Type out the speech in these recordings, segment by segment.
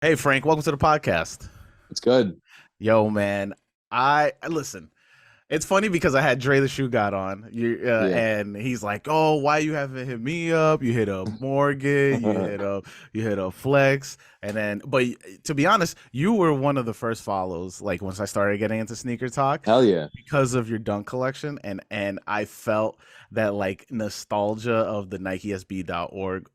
Hey Frank, welcome to the podcast. It's good. Yo, man, I listen. It's funny because I had Dre the Shoe God on, Yeah. and he's like, "Oh, why you haven't hit me up? You hit up Morgan, you hit up Flex, and then, but to be honest, you were one of the first follows. Like once I started getting into sneaker talk, Hell yeah. because of your dunk collection, and I felt that like nostalgia of the NikeSB.org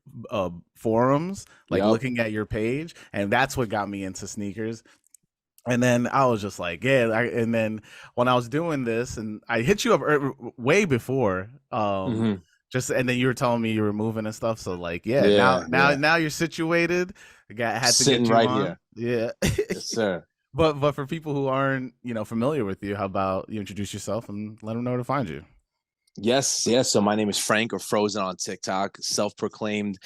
forums, like Yep. looking at your page, and that's what got me into sneakers. And then I was just like, yeah. And then when I was doing this, and I hit you up way before, hmm just and then you were telling me you were moving and stuff. So like, yeah, now Yeah. now Yeah. now you're situated. Had to Sitting get you right on. here. Yeah. Yes, sir. But for people who aren't familiar with you, how about you introduce yourself and let them know where to find you? Yes. Yes. So my name is Frank or Phrossen on TikTok, self-proclaimed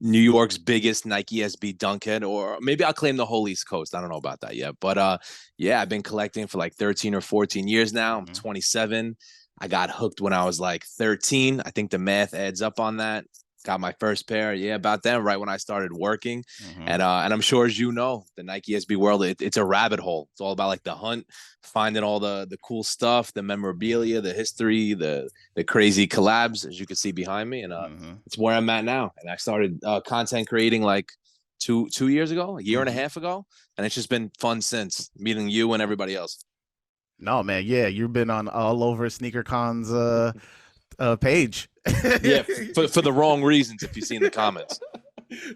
New York's biggest Nike SB dunkhead, or maybe I'll claim the whole East Coast. I don't know about that yet. But yeah, I've been collecting for like 13 or 14 years now. I'm Hmm. 27. I got hooked when I was like 13. I think the math adds up on that. Got my first pair, yeah, about then, right when I started working. Hmm. And I'm sure, as you know, the Nike SB world, it's a rabbit hole. It's all about like the hunt, finding all the cool stuff, the memorabilia, the history, the crazy collabs, as you can see behind me. And Hmm. it's where I'm at now. And I started content creating like two years ago, a year and a Hmm. half ago, and it's just been fun since meeting you and everybody else. No, man, yeah, you've been on all over SneakerCon's page. Yeah, for the wrong reasons. If you see in the comments,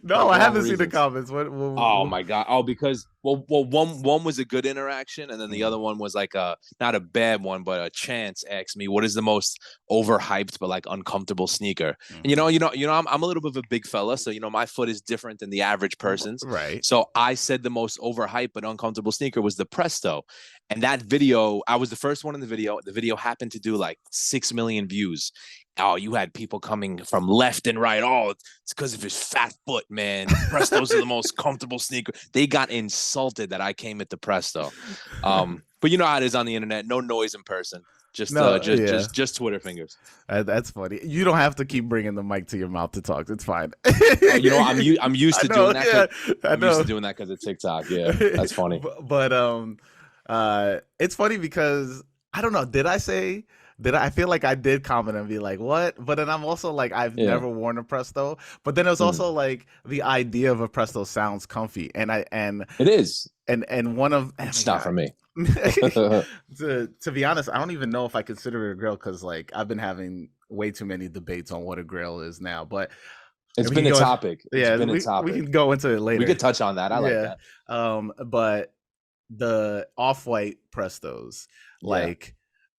No, I wrong haven't seen the reasons. comments. Oh my god! Oh, because one was a good interaction, and then the Mm. other one was like a not a bad one, but a chance asked me what is the most overhyped but like uncomfortable sneaker. And Mhm. I'm a little bit of a big fella, so my foot is different than the average person's. Right. So I said the most overhyped but uncomfortable sneaker was the Presto, and that video I was the first one in the video. The video happened to do like 6 million views. Oh, you had people coming from left and right. Oh, it's because of his fat foot, man. Prestos are the most comfortable sneaker. They got insulted that I came at the Presto. But you know how it is on the internet. No noise in person. Just uh, No, just yeah, just just Twitter fingers. that's funny. You don't have to keep bringing the mic to your mouth to talk. It's fine. Oh, I'm used I to know. doing that Yeah, because I I'm used to know. doing that because of TikTok. Yeah, that's funny. But it's funny because I don't know. Did I say? Did I feel like I did comment and be like, "What?" But then I'm also like, I've Yeah, never worn a Presto. But then it was mm. also like the idea of a Presto sounds comfy, and I It is. and one of oh my It's not for god. me. To be honest, I don't even know if I consider it a grill because like I've been having way too many debates on what a grill is now. But It's we been can a go. topic. It's Yeah, been a we topic. can go into it We later. could touch on that. I like Yeah. that. But the off-white Prestos, Yeah. like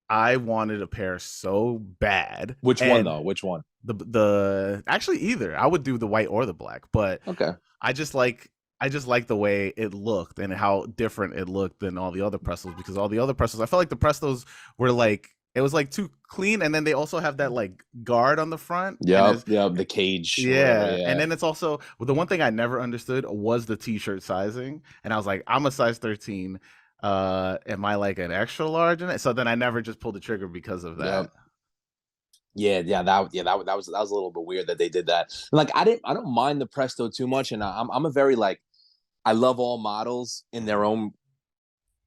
I wanted a pair so bad, Which one and though? Which one? the actually either I would do the white or the black, but Okay. I just like I just like the way it looked and how different it looked than all the other Prestos because all the other Prestos I felt like the Prestos were like it was like too clean, and then they also have that like guard on the front, and Yep. it's Yep. The cage or whatever. yeah, and Yeah. then it's also well, the one thing I never understood was the t-shirt sizing, and I was like, I'm a size 13. Am I like an extra large in it? So then I never just pulled the trigger because of that. Yep. That was a little bit weird that they did that. Like I don't mind the Presto too much, and I'm a very like I love all models in their Hmm. own.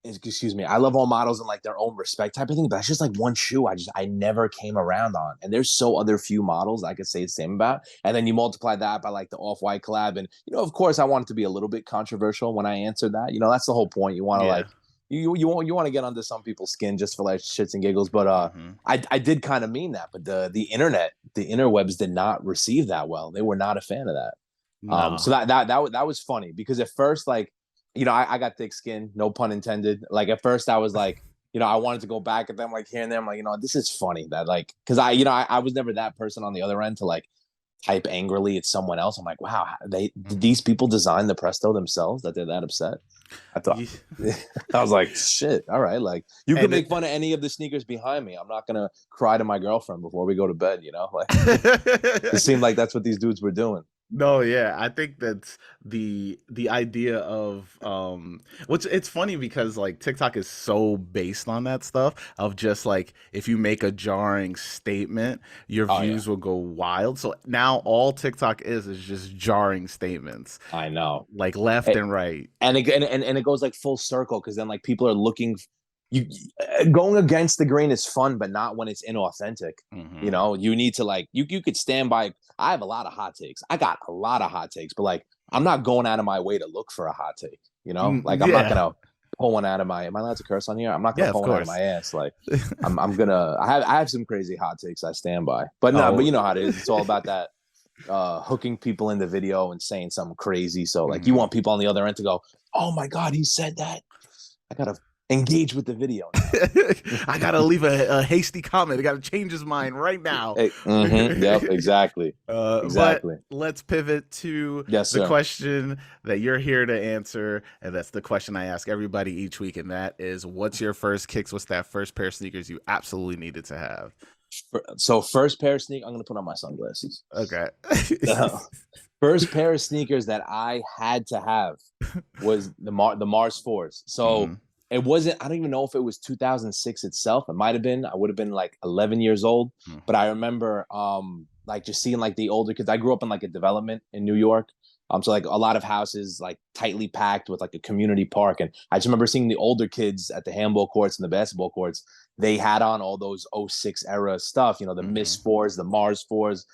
Excuse me, I love all models in like their own respect type of thing. But that's just like one shoe I never came around on, and there's so other few models I could say the same about. And then you multiply that by like the off white collab, and of course I want it to be a little bit controversial when I answer that. That's the whole point. You want to Yeah. like you want to get under some people's skin just for like shits and giggles. But Hmm. I did kind of mean that. But the internet, the interwebs did not receive that well. They were not a fan of that. So No. that was funny because at first, like, I got thick skin, no pun intended. Like at first, I was like, I wanted to go back at them like here and there. I'm like, this is funny that like, because I was never that person on the other end to like type angrily at someone else. I'm like, wow, did Hmm. these people design the Presto themselves that they're that upset? I thought. Yeah. I was like, shit. All right, like you can And make it, fun of any of the sneakers behind me. I'm not gonna cry to my girlfriend before we go to bed. Like it seemed like that's what these dudes were doing. No, yeah, I think that's the idea of which it's funny because like TikTok is so based on that stuff of just like if you make a jarring statement, your Oh yeah, views will go wild. So now all TikTok is just jarring statements, I know. like left and right. And it goes like full circle because then like people are looking you going against the grain is fun, but not when it's inauthentic. You Hmm. know, you need to like you could stand by. I have a lot of hot takes. I got a lot of hot takes, but like I'm not going out of my way to look for a hot take. You know, like I'm not Yeah. gonna pull one out of my. Am I allowed to curse on here? I'm not gonna Yeah, of pull one out of course. my ass. Like I'm gonna. I have some crazy hot takes I stand by, but no, but Oh. you know how it is. It's all about that hooking people in the video and saying something crazy. So like you Hmm. want people on the other end to go, "Oh my god, he said that." I gotta engage with the video now. I gotta leave a hasty comment. I gotta change his mind right now. Hey, yep, exactly, But exactly. let's pivot to Yes, the sir. question that you're here to answer, and that's the question I ask everybody each week, and that is, what's your first kicks? What's that first pair of sneakers you absolutely needed to have? So first pair of sneakers, I'm gonna put on my sunglasses. Okay. The first pair of sneakers that I had to have was the Mars fours. So Hmm. it wasn't. I don't even know if it was 2006 itself. It might have been. I would have been like 11 years old. But Hmm. I remember like just seeing like the older kids. I grew up in like a development in New York. So like a lot of houses like tightly packed with like a community park. And I just remember seeing the older kids at the handball courts and the basketball courts. They had on all those '06 era stuff, you know, the Miss Hmm. fours, the Mars fours.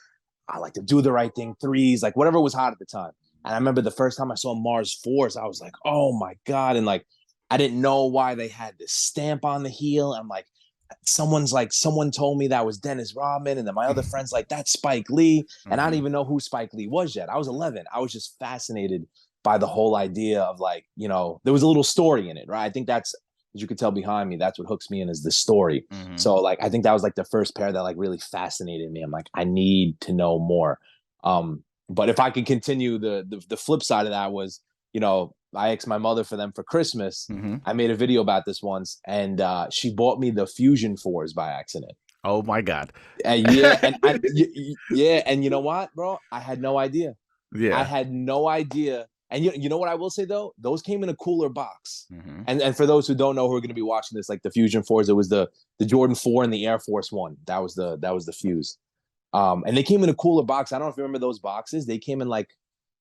I like to do the right thing threes, like whatever was hot at the time. And I remember the first time I saw Mars fours, I was like, oh my God. And like, I didn't know why they had this stamp on the heel. I'm like, someone told me that was Dennis Rodman. And then my other friend's like, that's Spike Lee. And I didn't Hmm. even know who Spike Lee was yet. I was 11. I was just fascinated by the whole idea of like, you know, there was a little story in it, right? I think that's, as you could tell behind me, that's what hooks me in is the story. Hmm. So like, I think that was like the first pair that like really fascinated me. I'm like, I need to know more. But if I could continue the flip side of that was, you know, I asked my mother for them for Christmas. Hmm. I made a video about this once, and she bought me the Fusion fours by accident. Oh my God. Yeah, yeah, and you know what, bro? I had no idea. I Yeah. had no idea. And you know what I will say though? Those came in a cooler box. Hmm. And for those who don't know who are going to be watching this, like the Fusion fours, it was the Jordan 4 and the Air Force One. That was the Fuse. And they came in a cooler box. I don't know if you remember those boxes.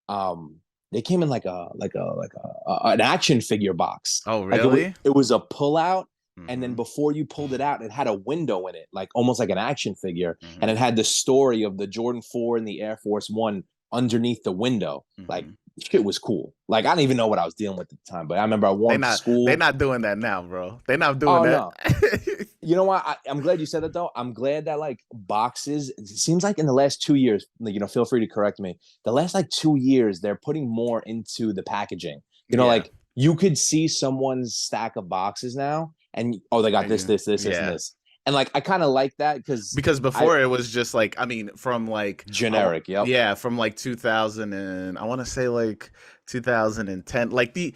Um, they came in like an action figure box. Oh, Like really? it was a pull out, and then Hmm. before you pulled it out, it had a window in it, like almost like an action figure, and Hmm. it had the story of the Jordan 4 and the Air Force One underneath the window. Like Hmm. shit was cool. Like I didn't even know what I was dealing with at the time, but I remember I wore They them to not they school. not doing that now, bro. They not doing Oh that. no, you know what? I'm glad you said that though. I'm glad that like boxes. It seems like in the last 2 years, like, you know, feel free to correct me. The last like 2 years, they're putting more into the packaging. You know, Yeah. like you could see someone's stack of boxes now, and oh, they got this, this, this, this, and Yeah. this. And like I kind of like that because Because I before it was just like, I mean, from like generic. Yep. yeah, from like 2000 and I want to say like 2010, like the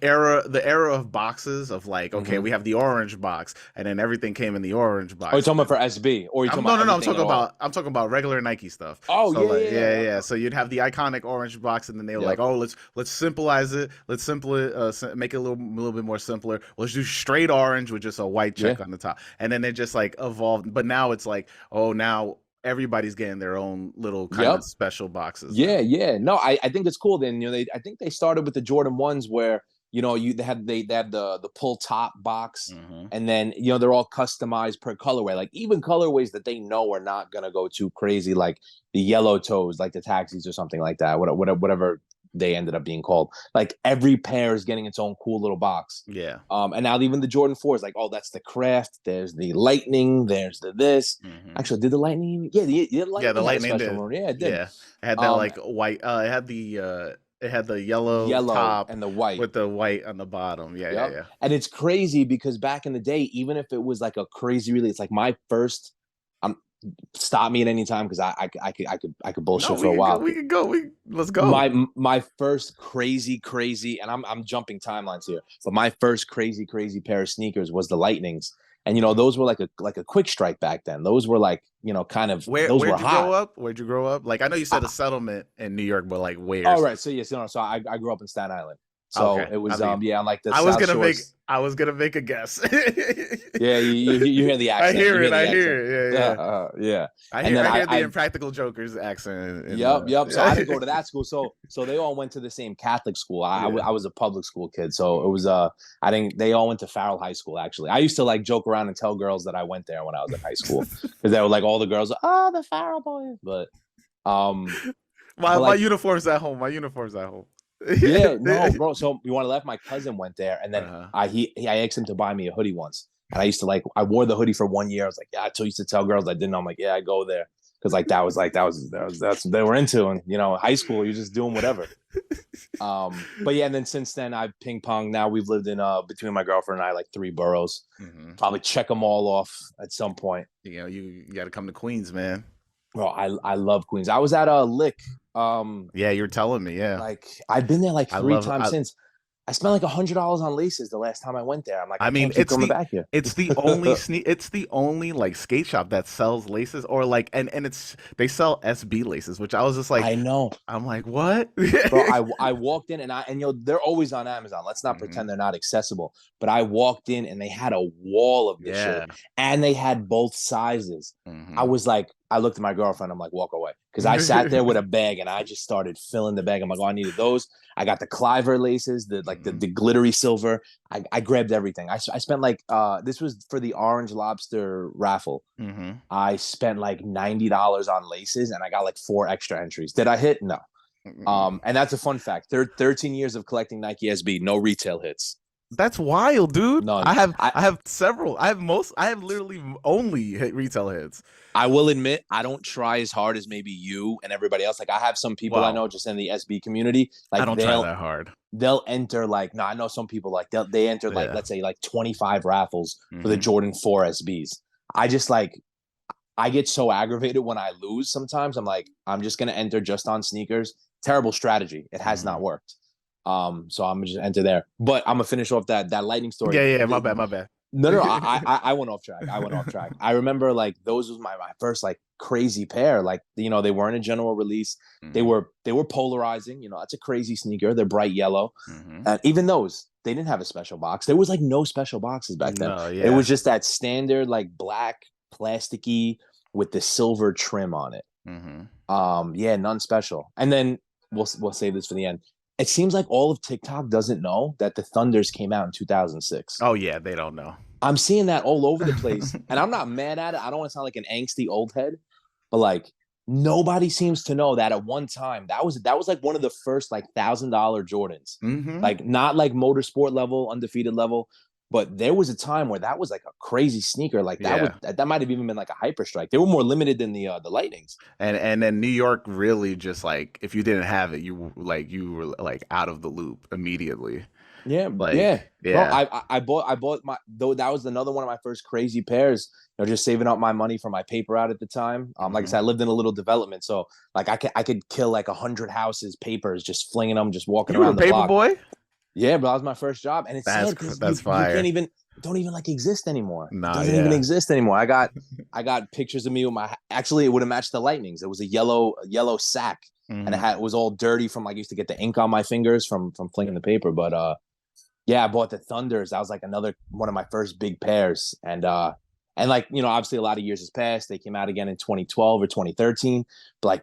era of boxes of like, okay, Mm-hmm. we have the orange box and then everything came in the orange Are you box. talking about for SB, or are you talking No, about no, no. I'm everything talking at all? about regular Nike stuff. Oh So yeah, like, yeah, yeah, yeah. yeah. So you'd have the iconic orange box, and then they were like, Yep. oh, let's simplize it. Let's simple it, make it a little bit more simpler. Let's do straight orange with just a white Yeah. check on the top, and then they just like evolved. But now it's like, oh, now everybody's getting their own little kind of Yep. special boxes Yeah, now. yeah. No, I think it's cool. Then you know, I think they started with the Jordan ones where you know they have the pull top box, Hmm. and then you know they're all customized per colorway. Like even colorways that they know are not gonna go too crazy, like the yellow toes, like the taxis or something like that. Whatever they ended up being called. Like every pair is getting its own cool little box. Yeah. And now even the Jordan 4s, like, oh, that's the craft. There's the lightning. There's the this. Hmm. Actually, did the lightning? Yeah, the Yeah, the lightning had a lightning special did. one. Yeah, it did. Yeah, it had that Um, like white. It had the yellow yellow top and the white. with the white on the bottom. Yeah, yeah, Yep. yeah. And it's crazy because back in the day, even if it was like a crazy release, like my first, um, stop me at any time because I could No, bullshit for we a could go. while. We could go. Let's go. My first crazy, and I'm jumping timelines here, but my first crazy pair of sneakers was the Lightnings, And those were like a quick strike back then. Those were like, kind of, those were Where'd you grow hot. up? Where'd you grow up? Like I know you said a settlement in New York, but like where? Oh, right. So yes, so I grew up in Staten Island. So Okay, it I was mean, on like the South Shores. I was gonna make a guess. Yeah, you hear the I accent. You hear hear it. the I accent. hear it. Yeah, yeah. Yeah. And then I hear the I Impractical Jokers accent. Yep. So I didn't go to that school. So they all went to the same Catholic school. I was a public school kid, so it was I didn't. They all went to Farrell High School. Actually, I used to like joke around and tell girls that I went there when I was in high school because they were like all the girls, oh, the Farrell boys. Um, my but my like uniform's at home. My uniform's at home. yeah, no, bro. So you want to laugh? My cousin went there, and then Uh-huh. I asked him to buy me a hoodie once, and I used to I wore the hoodie for 1 year. I was like, yeah, I used to tell girls I didn't know. I'm like, yeah, I go there because that's what they were into, and high school you're just doing whatever. But yeah, and then since then I've ping pong. Now we've lived in between my girlfriend and I like 3 boroughs. Mm-hmm. Probably check them all off at some point. You got to come to Queens, man. Bro, I love Queens. I was at a Lick. Yeah, you're telling me. Yeah, Like I've been there like three love. times since. I spent like $100 on laces the last time I went there. I'm like, I I mean, can't keep coming back here. it's the only like skate shop that sells laces or like and it's they sell SB laces, which I was just like I know, I'm like, what? bro. I walked in and they're always on Amazon. Let's not pretend they're not accessible. But I walked in and they had a wall of this shit, and they had both sizes. I was like, I looked at my girlfriend. I'm like, walk away, because I sat there with a bag and I just started filling the bag. I'm like, oh, I needed those. I got the Cliver laces, the glittery silver. I grabbed everything. I spent like this was for the Orange Lobster raffle. I spent like $90 on laces, and I got like 4 extra entries. Did I hit? No. And that's a fun fact. 13 years of collecting Nike SB, no retail hits. That's wild, dude. None. I have several. I have literally only retail hits. I will admit, I don't try as hard as maybe you and everybody else. Like I have some people I know just in the SB community. Like I don't try that hard. They'll enter like, no, I know some people like they enter like, let's say like 25 raffles for the Jordan 4 SBs. I just like, I get so aggravated when I lose sometimes. I'm like, I'm just going to enter just on sneakers. Terrible strategy. It has not worked. So I'm gonna just enter there. But I'm gonna finish off that lightning story. Yeah, my bad. No, I went off track. I remember like those was my first like crazy pair. Like they weren't a general release. They were polarizing. That's a crazy sneaker. They're bright yellow. And even those, they didn't have a special box. There was like no special boxes back then. It was just that standard like black plasticky with the silver trim on it. Yeah, none special. And then we'll save this for the end. It seems like all of TikTok doesn't know that the Thunders came out in 2006. Oh yeah, they don't know. I'm seeing that all over the place, and I'm not mad at it. I don't want to sound like an angsty old head, but like nobody seems to know that at one time that was like one of the first like $1,000 Jordans, like not like motorsport level, undefeated level, but there was a time where that was like a crazy sneaker. Like that might have even been like a hyper strike. They were more limited than the Lightnings. And then New York really just like if you didn't have it, you were like out of the loop immediately. Yeah, like, yeah. Bro, I bought my though that was another one of my first crazy pairs. Just saving up my money for my paper out at the time. Like I said, I lived in a little development, so like I could kill like 100 houses papers, just flinging them, just walking around the block. Paper boy. Yeah, but that was my first job, and it's sad because fire. You can't even don't even like exist anymore. Nah, it doesn't even exist anymore. I got pictures of me with my actually it would have matched the Lightnings. It was a yellow sack, and it was all dirty from like I used to get the ink on my fingers from flinging the paper. But yeah, I bought the Thunders. That was like another one of my first big pairs, and like obviously a lot of years has passed. They came out again in 2012 or 2013, but like.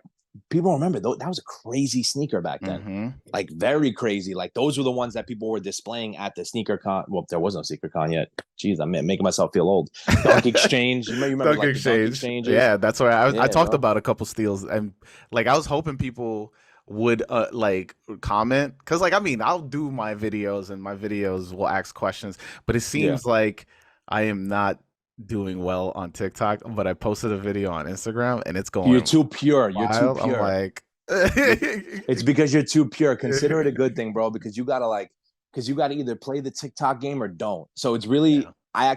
People remember that was a crazy sneaker back then, like very crazy. Like those were the ones that people were displaying at the sneaker con. Well, there was no sneaker con yet. Jeez, I'm making myself feel old. Dunk Exchange, you remember Dunk like Exchange. The Dunk Exchanges? Yeah, that's where I talked about a couple steals, and like I was hoping people would like comment because like I mean I'll do my videos and my videos will ask questions, but it seems like I am not doing well on TikTok, but I posted a video on Instagram and it's going. You're too pure. You're too pure. I'm like, it's because you're too pure. Consider it a good thing, bro, because you gotta either play the TikTok game or don't. So it's really, I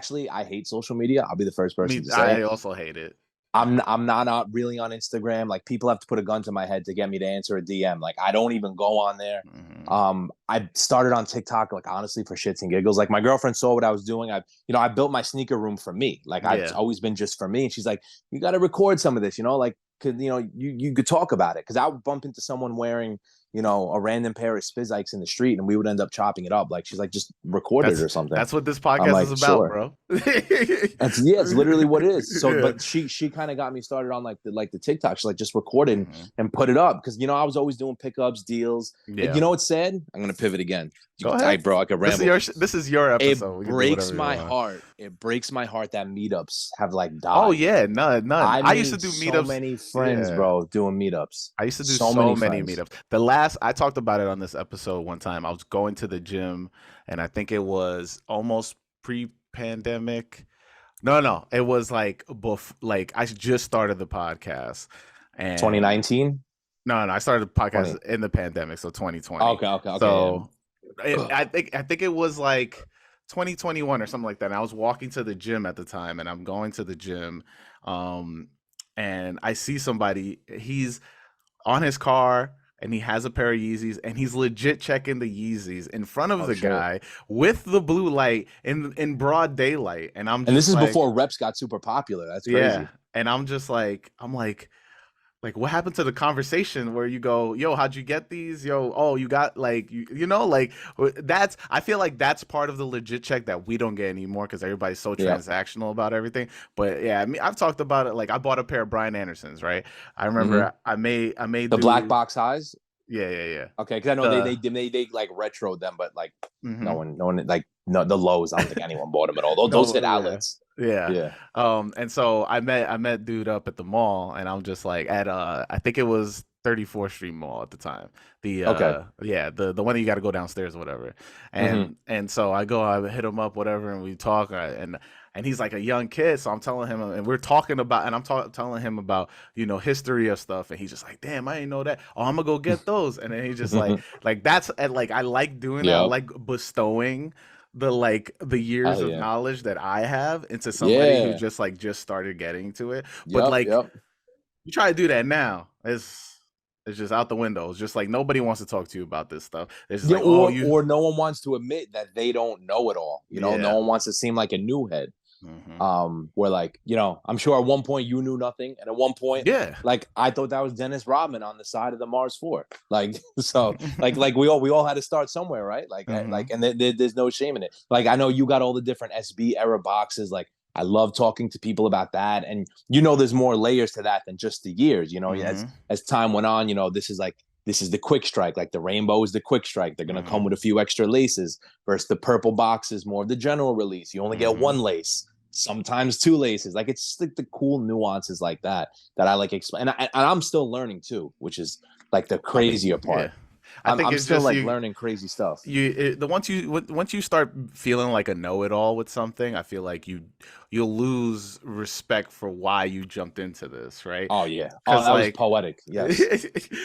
hate social media. I'll be the first person to say I also hate it. I'm not really on Instagram. Like people have to put a gun to my head to get me to answer a DM. Like I don't even go on there. Mhm. I started on TikTok like honestly for shits and giggles. Like my girlfriend saw what I was doing. I built my sneaker room for me. Like I've Yeah. always been just for me. And she's like, you got to record some of this. Like could you could talk about it because I would bump into someone wearing a random pair of Spizikes in the street and we would end up chopping it up. Like she's like, just record it That's or something. that's what this I'm podcast is like, about, sure. bro. It's literally what it is. So, Yeah. but she kind of got me started on like the TikTok. She's like, just record it Mhm. and put it up because I was always doing pickups, deals. Yeah. What's sad? I'm gonna pivot again. Go ahead. I could This is ramble. your episode. It We can do breaks whatever you my want. heart. It breaks my heart that meetups have like Oh died. yeah, none. I I used to made do so meetups. many friends, Yeah. bro, doing meetups. I used to do So so many many friends. meetups. I talked about it on this episode one time. I was going to the gym, and I think it was almost pre-pandemic. No, it was like I just started the podcast, and 2019, no, I started the 20. podcast in the pandemic, so 2020. Okay. So I think it was like 2021 or something like that. And I was walking to the gym at the time, and I'm going to the gym, um, and I see somebody. He's on his car and he has a pair of Yeezys and he's legit checking the Yeezys in front of Oh the shit. guy with the blue light in broad daylight. And I'm And this just is like, before reps got super popular. That's yeah. crazy. And I'm just like what happened to the conversation where you go, yo, how'd you get these? Yo, oh, you got like that's I feel like that's part of the legit check that we don't get anymore because everybody's so Yeah. transactional about everything. But yeah, I mean, I've talked about it. Like I bought a pair of Brian Andersons, right? I Mm-hmm. remember I may The black do box highs. yeah. Okay, because I know The they like retro them, but like no mhm. one no one like no the lows. I don't think anyone bought them at all. Those No, hit yeah. outlets. Yeah. Yeah. And so I met dude up at the mall and I'm just like at I think it was 34th Street Mall at the time. The Okay. yeah, the one that you got to go downstairs or whatever. Mm-hmm. And so I hit him up whatever and we talk and he's like a young kid, so I'm telling him and we're talking about and I'm telling him about, history of stuff and he's just like, "Damn, I didn't know that. Oh, I'm gonna go get those." And then he's just like that's and like I like doing that. I Yep. like bestowing the years Hell of yeah. knowledge that I have into somebody who Yeah. just started getting to it. But Yep. like Yep. you try to do that now, it's just out the window. It's just like nobody wants to talk to you about this stuff. It's just Yeah. like, oh, Or no one wants to admit that they don't know it all. No yeah. one wants to seem like a new head. Hmm. Where like I'm sure at one point you knew nothing, and at one point Yeah. like I thought that was Dennis Rodman on the side of the Mars 4. Like so like we all had to start somewhere, right? Hmm. And there's no shame in it. Like I know you got all the different SB era boxes. Like I love talking to people about that, and there's more layers to that than just the years. Hmm. As time went on, this is the quick strike. Like the rainbow is the quick strike. They're gonna come Hmm. with a few extra laces. Versus the purple box is more of the general release. You only get Hmm. one lace, sometimes two laces. Like it's like the cool nuances like that I like explain. And I'm still learning too, which is like the I mean, crazier yeah. part. I I'm think I'm it's still just like learning crazy stuff. the once you start feeling like a know-it-all with something, I feel like you'll lose respect for why you jumped into this, right? Oh yeah. Oh, Because that was like poetic. Yes.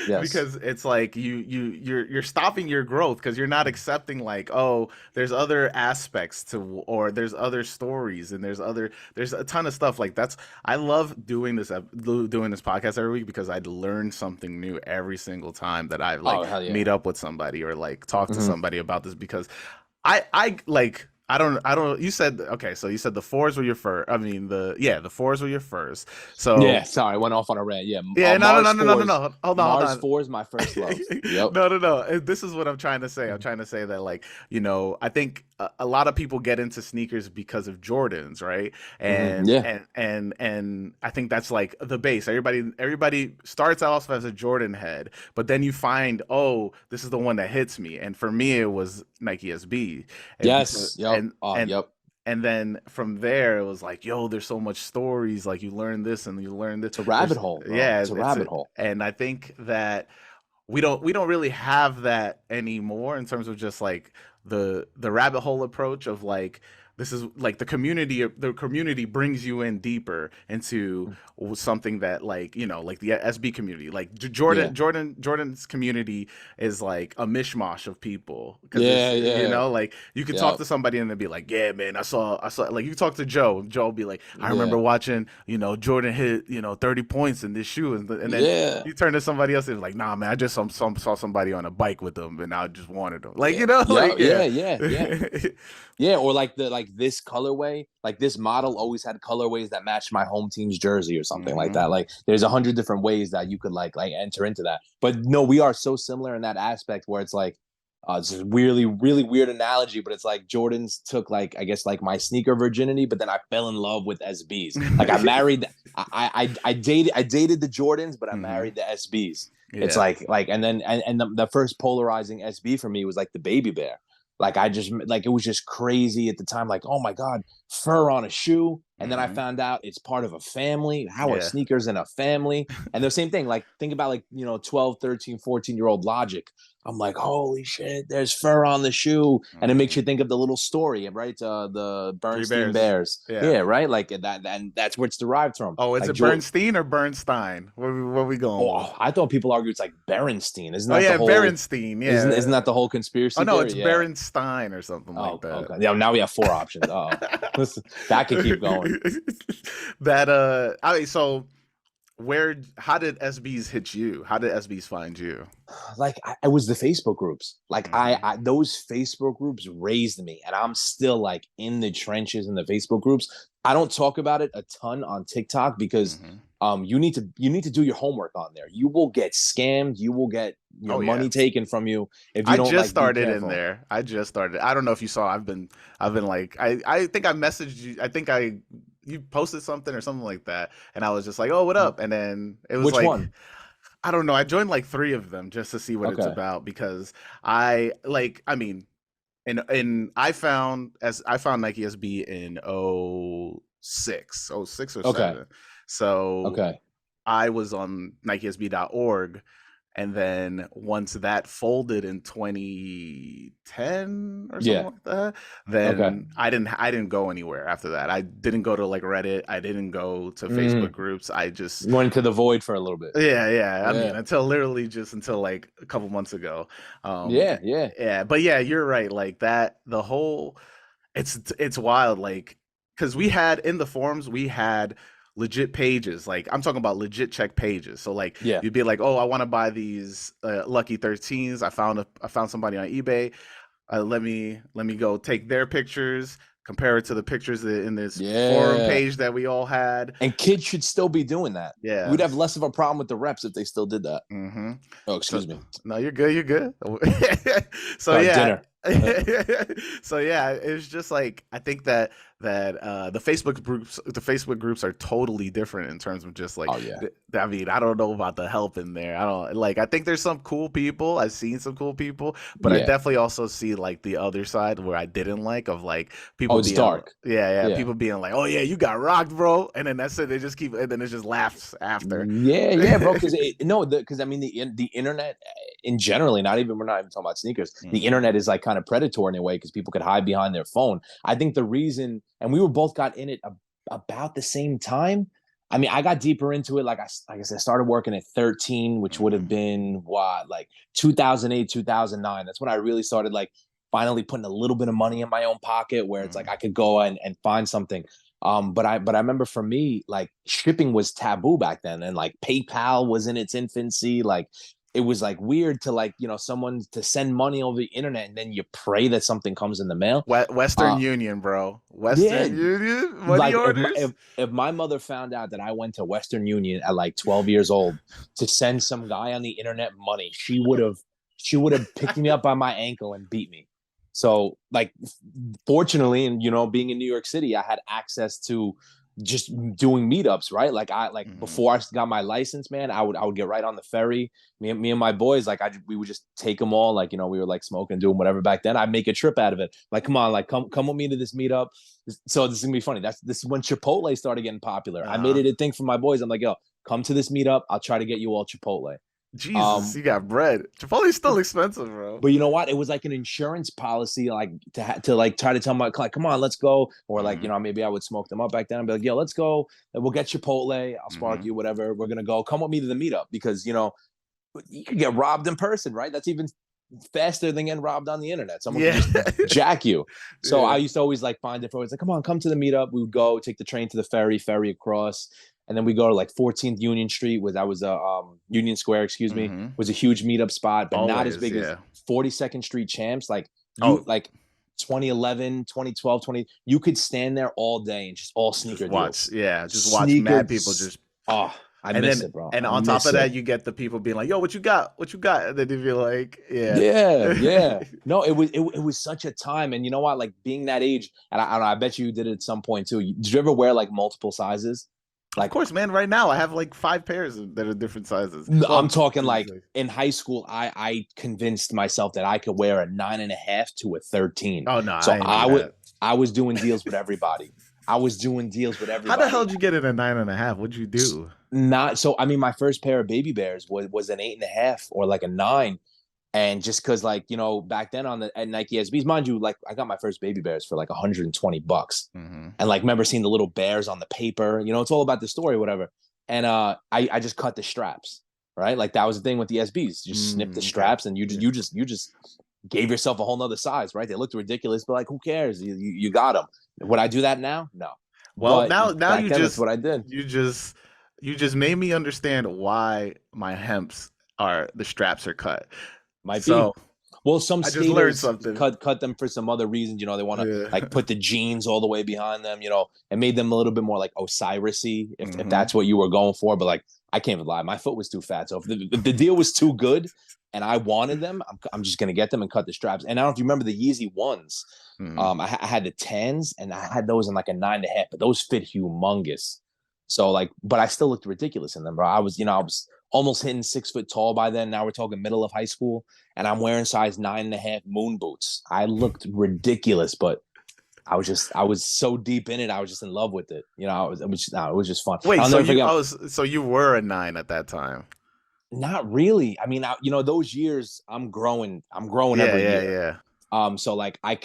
Yes. because it's like you're stopping your growth because you're not accepting like, oh, there's other aspects to or there's other stories and there's a ton of stuff like that's I love doing this podcast every week because I'd learn something new every single time that I like Oh hell yeah. meet up with somebody or like talk to Mhm. somebody about this because I like I don't you said okay, so you said the fours were your first. I mean the fours were your first. Yeah. So Sorry, I went off on a rant. Yeah. yeah, Mars no. fours. Hold Mars on. four is my first love. Yep. No. This is what I'm trying to say. I'm trying to say that, like, I think a lot of people get into sneakers because of Jordans, right? And Yeah. and I think that's like the base. Everybody starts off as a Jordan head, but then you find, oh, this is the one that hits me. And for me, it was Nike SB, and because Yes. Yep. Yep. and then from there it was like, yo, there's so much stories. Like you learn this and you learn this. It's a rabbit There's hole, bro. yeah, It's a rabbit hole. and I think that we don't really have that anymore in terms of just like the rabbit hole approach of like this is like the community brings you in deeper into something that, like, like the SB community, like Yeah. Jordan's community is like a mishmash of people, because it's, Yeah, yeah. like, you could talk Yeah. to somebody and they'd be like, yeah, man, I saw, like, you talk to Joe will be like, I remember Yeah. watching, Jordan hit, 30 points in this shoe, and then Yeah. you turn to somebody else and it's like, nah, man, I just saw somebody on a bike with them and I just wanted them, like, Yeah. Yeah. like, Yeah. yeah. Yeah. Yeah. Yeah, or like this colorway, like this model always had colorways that matched my home team's jersey or something like Hmm. that. Like there's 100 different ways that you could like enter into that. But no, we are so similar in that aspect where it's like it's a really really weird analogy, but it's like Jordans took like I guess like my sneaker virginity, but then I fell in love with SBs. Like I married, I dated the Jordans, but I Hmm. married the SBs. It's Yeah. and then the first polarizing SB for me was like the baby bear. Like I just like it was just crazy at the time. Like, oh my God, fur on a shoe. And then I Hmm. found out it's part of a family. How are Yeah. sneakers in a family? And the same thing, like think about like, 12, 13, 14-year-old logic. I'm like, holy shit, there's fur on the shoe. And it makes Hmm. you think of the little story, right? The Three Bernstein Bears. Bears. Yeah. Yeah, right? Like that, and that's where it's derived from. Oh, is Like it Bernstein or Bernstein? What we going with? I thought people argue it's like Berenstein. Isn't Oh that the yeah, whole Berenstein. isn't Yeah. that the whole Oh conspiracy no, theory? it's Yeah. Berenstein or something like Oh, that. okay. Yeah, now we have four options. Oh, that could keep going. That I mean, so how did SBs hit you? How did SBs find you? Like I was the Facebook groups. Like Hmm. those Facebook groups raised me, and I'm still like in the trenches in the Facebook groups. I don't talk about it a ton on TikTok because Hmm. you need to do your homework on there. You will get scammed. You will get your Oh yeah. money taken from you if you I don't just like be started in careful. there. I just started. I don't know if you saw. I've been like, I think I messaged you. I think you posted something or something like that, and I was just like, oh, what up? And then it was Which like, one? I don't know. I joined like three of them just to see what it's Okay. about, because I mean, and I found Nike SB in '06 or Okay. 7. So Okay. I was on NikeSB.org, and then once that folded in 2010 or something Yeah. like that, Okay. then I didn't go anywhere after that. I didn't go to like Reddit. I didn't go to Facebook Mm. groups. I just, Went into the void for a little bit. yeah, yeah. I mean, Yeah. until like a couple months ago. Um, Yeah. Yeah. yeah, but yeah, you're right. Like that, the whole, it's wild. Like, because we had in the forums, we had legit pages. Like, I'm talking about legit check pages. So like, Yeah. you'd be like, oh, I want to buy these Lucky 13s. I found somebody on eBay. Let me go take their pictures, compare it to the pictures in this forum Yeah. page that we all had. And kids should still be doing that. We'd Yeah. have less of a problem with the reps if they still did that. Mm-hmm. Oh, So excuse me. no, you're good. You're good. So Sorry, yeah, dinner. so yeah, it's just like, I think that the Facebook groups are totally different in terms of just like, Oh yeah. I mean, I don't know about the help in there. I don't like. I think there's some cool people. I've seen some cool people, but I Yeah. definitely also see like the other side where I didn't like, of like Oh, people it's being, dark. yeah, Yeah. people being like, oh yeah, you got rocked, bro, and then that's it. They just keep, and then it just laughs after. Yeah, yeah, bro. Because no, because I mean the internet in generally, we're not even talking about sneakers. The Hmm. internet is like kind of predatory in a way because people could hide behind their phone. I think the reason, and we were both got in it about the same time. I mean, I got deeper into it. Like I said, I started working at 13, which would have Hmm. been what, like 2008, 2009. That's when I really started like finally putting a little bit of money in my own pocket, where it's like Hmm. I could go and find something. But I remember for me, like shipping was taboo back then, and like PayPal was in its infancy. Like it was like weird to like someone to send money over the internet and then you pray that something comes in the mail. Western Uh, Union, bro. yeah, Western Union money like orders. if my mother found out that I went to Western Union at like 12 years old to send some guy on the internet money, she would have picked me up by my ankle and beat me. So like fortunately, and being in New York City, I had access to just doing meetups, right? Like I like Hmm. before I got my license, man, I would get right on the ferry. Me and my boys, like we would just take them all, like we were like smoking, doing whatever back then. I'd make a trip out of it. Like, come on, like come with me to this meetup. So this is gonna be funny. This is when Chipotle started getting popular. I made Uh-huh. it a thing for my boys. I'm like, yo, come to this meetup. I'll try to get you all Chipotle. Jesus, you got bread. Chipotle's still expensive, bro. But you know what? It was like an insurance policy, like to like try to tell my client, come on, let's go. Or like, Mm-hmm. maybe I would smoke them up back then and be like, yo, let's go. We'll get Chipotle. I'll spark Mm-hmm. you, whatever. We're gonna go. Come with me to the meetup because you could get robbed in person, right? That's even faster than getting robbed on the internet. Someone could Yeah. just jack you. So Yeah. I used to always like find different ways. Like, come on, come to the meetup. We would go take the train to the ferry across, and then we go to like 14th Union Street, was that was a Union Square, excuse me, Mm-hmm. was a huge meetup spot, but not as Always, big as yeah. 42nd Street Champs. Like Oh, you like 2011, 2012, 20. You could stand there all day and just all just sneaker watch. deals. Yeah, just watch Sneaker. mad people just. Oh, I And miss then it, bro. and I on top miss of it. that, you get the people being like, "Yo, what you got? What you got?" And then you be like, "Yeah." Yeah, yeah. No, it was such a time, and you know what? Like being that age, and I don't know, I bet you did it at some point too. Did you ever wear like multiple sizes? Of Like course, man. Right now, I have like 5 pairs that are different sizes. I'm Well, talking like in high school, I convinced myself that I could wear a 9.5 to a 13. oh no, So I ain't do I would that. I was doing deals with everybody. I was doing deals with How the hell everybody. did you get in a 9.5? What'd you do? Not so. I mean, my first pair of baby bears was an 8.5 or like a 9. And just because, like, back then at Nike SBs, mind you, like I got my first baby bears for like $120. Mm-hmm. And like remember seeing the little bears on the paper, it's all about the story, whatever. And I just cut the straps, right? Like that was the thing with the SBs. Just snip the Okay. straps and you just gave yourself a whole nother size, right? They looked ridiculous, but like who cares? You got them. Would I do that now? No. Well, But now back then that's what I did. you just you just made me understand why my hemps are the straps are cut. Might be. So Well, some I just learned skaters something. cut them for some other reasons. They want to Yeah. like put the jeans all the way behind them, and made them a little bit more like Osiris-y, if Mm-hmm. that's what you were going for. But like, I can't even lie, my foot was too fat. So if the deal was too good and I wanted them, I'm just gonna get them and cut the straps. And I don't know if you remember the Yeezy ones. Mm-hmm. I had the tens and I had those in like a 9.5, but those fit humongous. So like, but I still looked ridiculous in them, bro. I was almost hitting 6 foot tall by then. Now we're talking middle of high school, and I'm wearing size 9.5 moon boots. I looked ridiculous, but I was so deep in it. I was just in love with it. It was just fun. Wait, I'll so never forget. so you were a 9 at that time? Not really. I mean, those years I'm growing. I'm growing Yeah, every yeah, year. yeah. So like I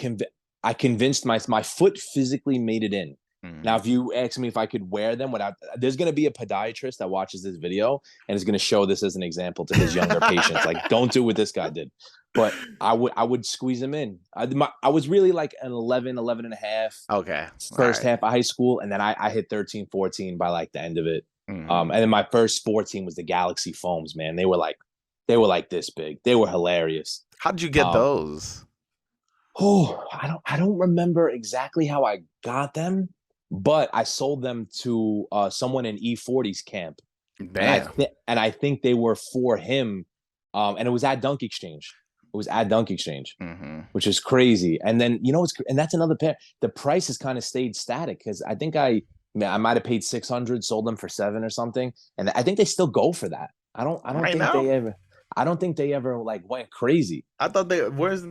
convinced my foot physically made it in. Now, Mm-hmm. if you ask me if I could wear them without, there's going to be a podiatrist that watches this video and is going to show this as an example to his younger patients. Like, don't do what this guy did. But I would squeeze him in. I was really like an 11 and a half Okay. All first right. half of high school. And then I hit 13, 14 by like the end of it. Mm-hmm. And then my first 14 was the Galaxy foams, man. They were like this big. They were hilarious. How did you get Um, those? Oh, I don't remember exactly how I got them, but I sold them to someone in E40's camp, and I Damn. think they were for him, and it was at Dunk Exchange. It was at Dunk Exchange, Mm-hmm. which is crazy. And then and that's another pair. The price has kind of stayed static because I think I might have paid 600, sold them for 7 or something, and I think they still go for that. I don't Right think now? they ever. I don't think they ever like went crazy. I thought they where's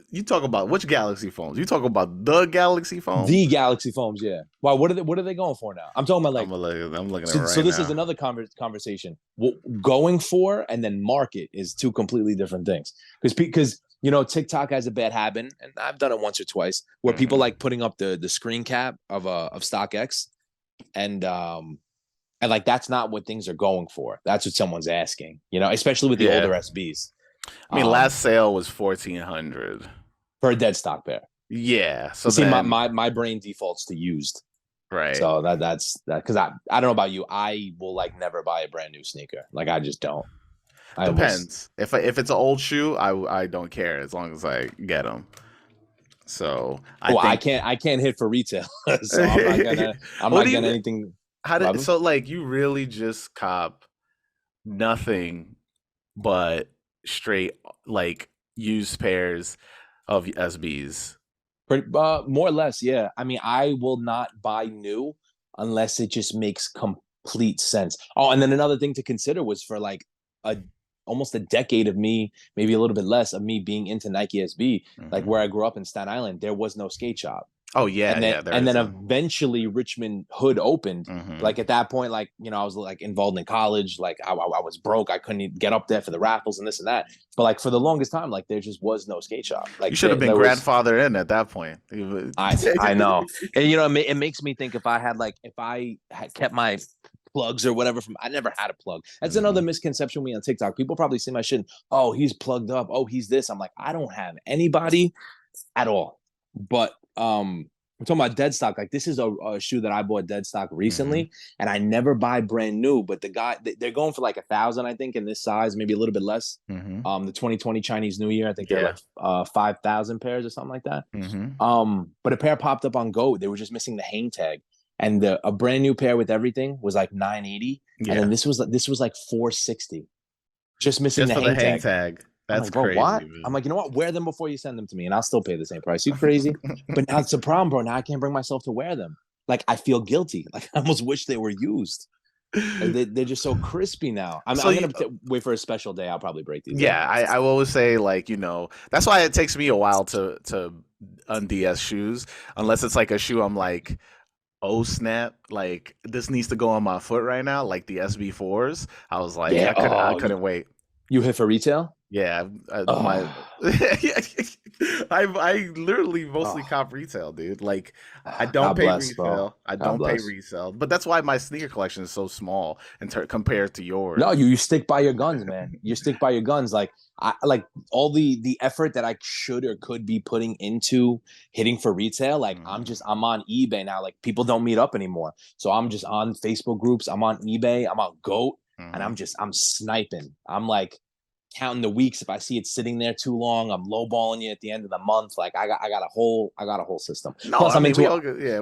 you talk about which Galaxy phones? You talk about the Galaxy phone? The Galaxy foams, yeah. Why? What are they going for now? I'm talking about like. I'm looking at it So right this is now. another conversation. Going for and then market is two completely different things. Because TikTok has a bad habit, and I've done it once or twice, where people Mm-hmm. like putting up the screen cap of StockX, and like that's not what things are going for. That's what someone's asking. Especially with the older Yeah. SBs. I mean, last sale was 1,400. For a dead stock pair. Yeah. So You see, then, my brain defaults to used. right. So that's that because I don't know about you. I will like never buy a brand new sneaker. Like I just don't. Depends. If it's an old shoe, I don't care as long as I get them. So I can't hit for retail, so I'm What not do getting you? anything. How did Robin? so like you really just cop nothing but straight like used pairs of SBs? More or less, yeah. I mean, I will not buy new unless it just makes complete sense. Oh, and then another thing to consider was for like a almost a decade of me, maybe a little bit less of me being into Nike SB, like Mm-hmm. where I grew up in Staten Island, there was no skate shop. Oh yeah, yeah, there And is then a. eventually Richmond Hood opened. Mm-hmm. Like at that point, like I was like involved in college. Like I was broke. I couldn't even get up there for the raffles and this and that. But like for the longest time, like there just was no skate shop. You Like should have been there was. grandfather in at that point. I know, and it makes me think if I had like if I had kept my plugs or whatever from I never had a plug. That's another Mhm. misconception with me on TikTok. People probably see my shit. Oh, he's plugged up. Oh, he's this. I'm like, I don't have anybody at all. But we're talking about dead stock. Like this is a shoe that I bought dead stock Mhm. recently, and I never buy brand new. But the guy they're going for like 1,000, I think, in this size, maybe a little bit less. Mhm. The 2020 Chinese New Year, I think they're Yeah. like 5,000 pairs or something like that. Mhm. But a pair popped up on Goat. They were just missing the hang tag, and a brand new pair with everything was like 980, and then Yeah. this was like 460, just missing Just the for the hang hang tag. tag. I'm That's like, bro, crazy, what? I'm man. like, you know what? Wear them before you send them to me, and I'll still pay the same price. You crazy? But now it's a problem, bro. Now I can't bring myself to wear them. Like I feel guilty. Like I almost wish they were used. Like they're just so crispy now. So I'm you, gonna wait for a special day. I'll probably break these out. yeah, I will always say like that's why it takes me a while to unds shoes unless it's like a shoe I'm like, oh snap, like this needs to go on my foot right now, like the SB4s. I was like, Yeah. I Oh, couldn't wait. you hit for retail? Yeah, my Oh, I literally mostly oh. cop retail, dude. Like I don't God pay bless, bro. resale. I God don't pay bless. resale, but that's why my sneaker collection is so small compared to No, yours. you stick by your guns, man. You stick by your guns. Like I like all the effort that I should or could be putting into hitting for retail. Like Hmm. I'm on eBay now. Like people don't meet up anymore, so I'm just on Facebook groups. I'm on eBay. I'm on Goat, and Hmm. I'm sniping. I'm like counting the weeks. If I see it sitting there too long, I'm lowballing you at the end of the month. Like I got a whole system. No, Plus I I'm mean into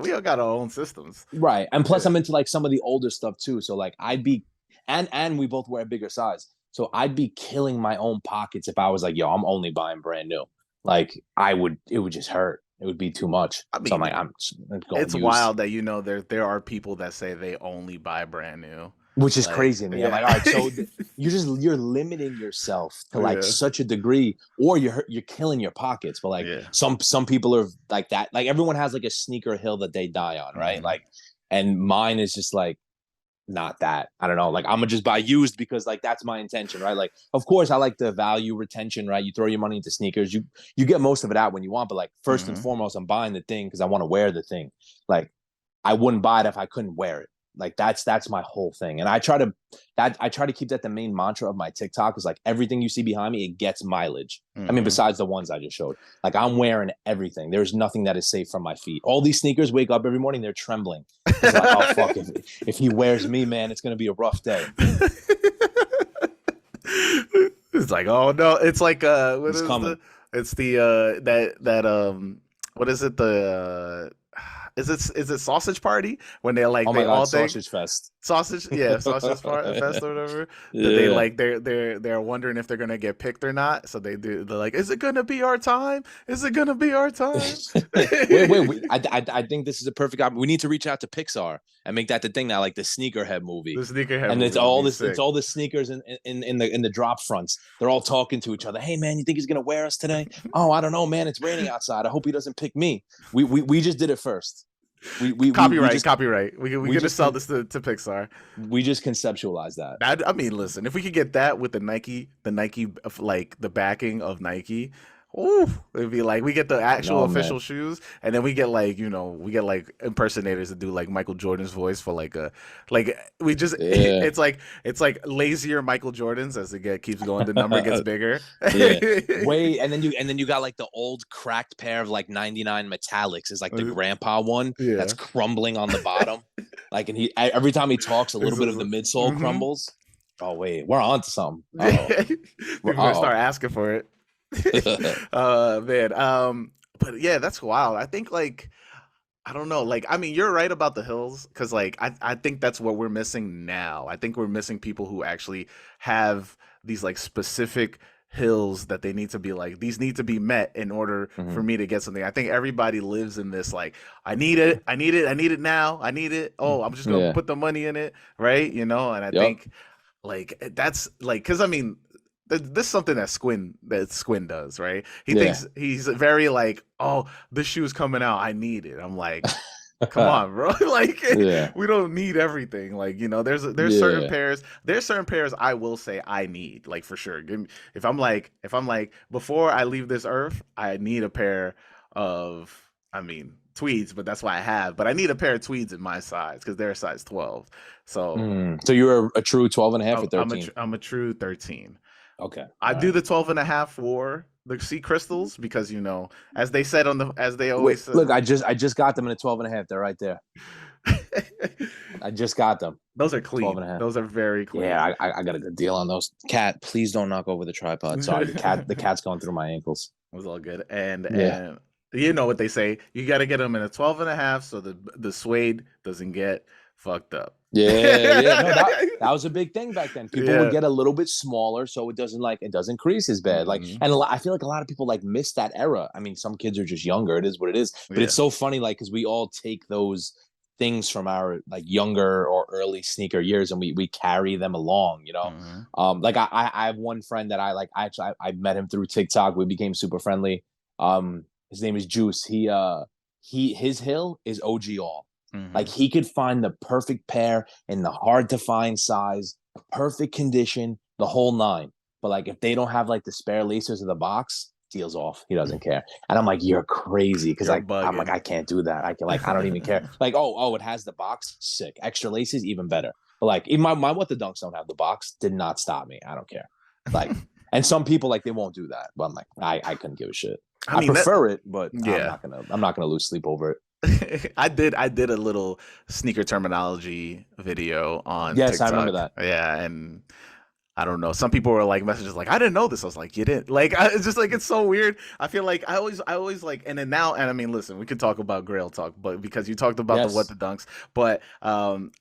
we all got our own systems. right, and plus Yeah. I'm into like some of the older stuff too. So like I'd be and we both wear a bigger size. So I'd be killing my own pockets if I was like, yo, I'm only buying brand new. Like it would just hurt. It would be too much. I So I'm mean, like, I'm going it's used, wild that there are people that say they only buy brand new. which is Like, crazy to me. I'm yeah. like, all right, so you're limiting yourself to like Yeah. such a degree, or you're killing your pockets. But like Yeah. some people are like that. Like everyone has like a sneaker hill that they die on, right? Hmm. Like, and mine is just like not that. I don't know. Like I'm gonna just buy used because like that's my intention, right? Like of course I like the value retention, right? You throw your money into sneakers, you get most of it out when you want, but like first and Hmm. foremost, I'm buying the thing because I want to wear the thing. Like I wouldn't buy it if I couldn't wear it. Like that's my whole thing. And I try to keep that the main mantra of my TikTok is like everything you see behind me, it gets mileage. I mean, Hmm. besides the ones I just showed. Like I'm wearing everything. There's nothing that is safe from my feet. All these sneakers wake up every morning, they're trembling. Because like, oh fuck, if he wears me, man, it's gonna be a rough day. It's like, oh no, it's like what He's is the coming. it's the that what is it the is it sausage party when they're like Oh my they god, all think sausage fest. sausage, yeah, fest or whatever, that they Yeah. like they're wondering if they're gonna get picked or not, so they're like, is it gonna be our time, is it gonna be our time? I think this is a perfect opportunity. We need to reach out to Pixar and make that the thing now, like the sneakerhead movie. The sneakerhead And movie would be it's sick. all the sneakers in the drop fronts. They're all talking to each other. Hey man, you think he's gonna wear us today? Oh, I don't know, man. It's raining outside. I hope he doesn't pick me. We just did it first. Copyright. We We gonna just sell this to Pixar. we just conceptualized that. I mean, listen, if we could get that with the Nike, like the backing of Nike, ooh, it'd be like we get the I actual know, official man. shoes, and then we get like we get like impersonators to do like Michael Jordan's voice for like we just Yeah. it's like lazier Michael Jordans as keeps going, the number gets bigger. Yeah. Wait, and then you got like the old cracked pair of like 99 metallics is like the grandpa one that's Yeah. crumbling on the bottom. Like and he every time he talks a little bit of the midsole Mm-hmm. crumbles. Oh wait, we're on to something. Uh-oh. People gonna Uh-oh. start asking for it. Man. But yeah, that's wild. I think like I don't know. Like I mean, you're right about the hills because like I think that's what we're missing now. I think we're missing people who actually have these like specific hills that they need to be like these need to be met in order for Mhm. me to get something. I think everybody lives in this like I need it, I need it, I need it now, I need it. Oh, I'm just gonna Yeah. put the money in it, right? And I Yep. think like that's like because I mean this is something that Squin does, right? He Yeah. thinks he's very like, oh, this shoe's coming out, I need it. I'm like, come on, bro. Like Yeah. we don't need everything. Like, Yeah. there's certain pairs I will say I need, like for sure. If I'm like before I leave this earth, I need a pair of, I mean, tweeds, but that's why I have. But I need a pair of tweeds in my size because they're a size 12. So So you're a true 12 and a half or I'm 13? I'm a true 13. Okay. I All do right. the 12 and a half for the sea crystals because as they said as they Wait, always said. look, I just got them in a 12 and a half. They're right there. I just got them. Those are 12 clean. and a half. Those are very clean. Yeah, I got a good deal on those. Cat, please don't knock over the tripod. Sorry, the cat's going through my ankles. It was all good. And Yeah. you know what they say, you got to get them in a 12 and a half so the suede doesn't get fucked up. Yeah. No, that was a big thing back then. People would Yeah. get a little bit smaller so it doesn't crease as bad. Like, Mhm. and I feel like a lot of people like miss that era. I mean, some kids are just younger. It is what it is. But Yeah. it's so funny, like, because we all take those things from our like younger or early sneaker years and we carry them along, Mhm. like I have one friend that I met him through TikTok. We became super friendly. His name is Juice. His hill is OG all. Like, Mhm. he could find the perfect pair in the hard to find size, perfect condition, the whole nine. But like, if they don't have like the spare laces of the box, deals off. He doesn't care. And I'm like, you're crazy. Because You're I'm like, bugging. I can't do that. I don't even care. Like, oh, it has the box. Sick. Extra laces, even better. But like, even my what the dunks don't have the box did not stop me. I don't care. Like, and some people like they won't do that. But I'm like, I couldn't give a shit. I I mean that. prefer it, but Yeah. I'm not gonna lose sleep over it. I did a little sneaker terminology video on Yes, I remember TikTok. that. Yeah, and I don't know. Some people were like messages like, "I didn't know this." I was like, "You didn't?" Like, it's just like it's so weird. I feel like I always like, and then now, and I mean, listen, we could talk about Grail talk, but because you talked about the what Yes. the dunks, but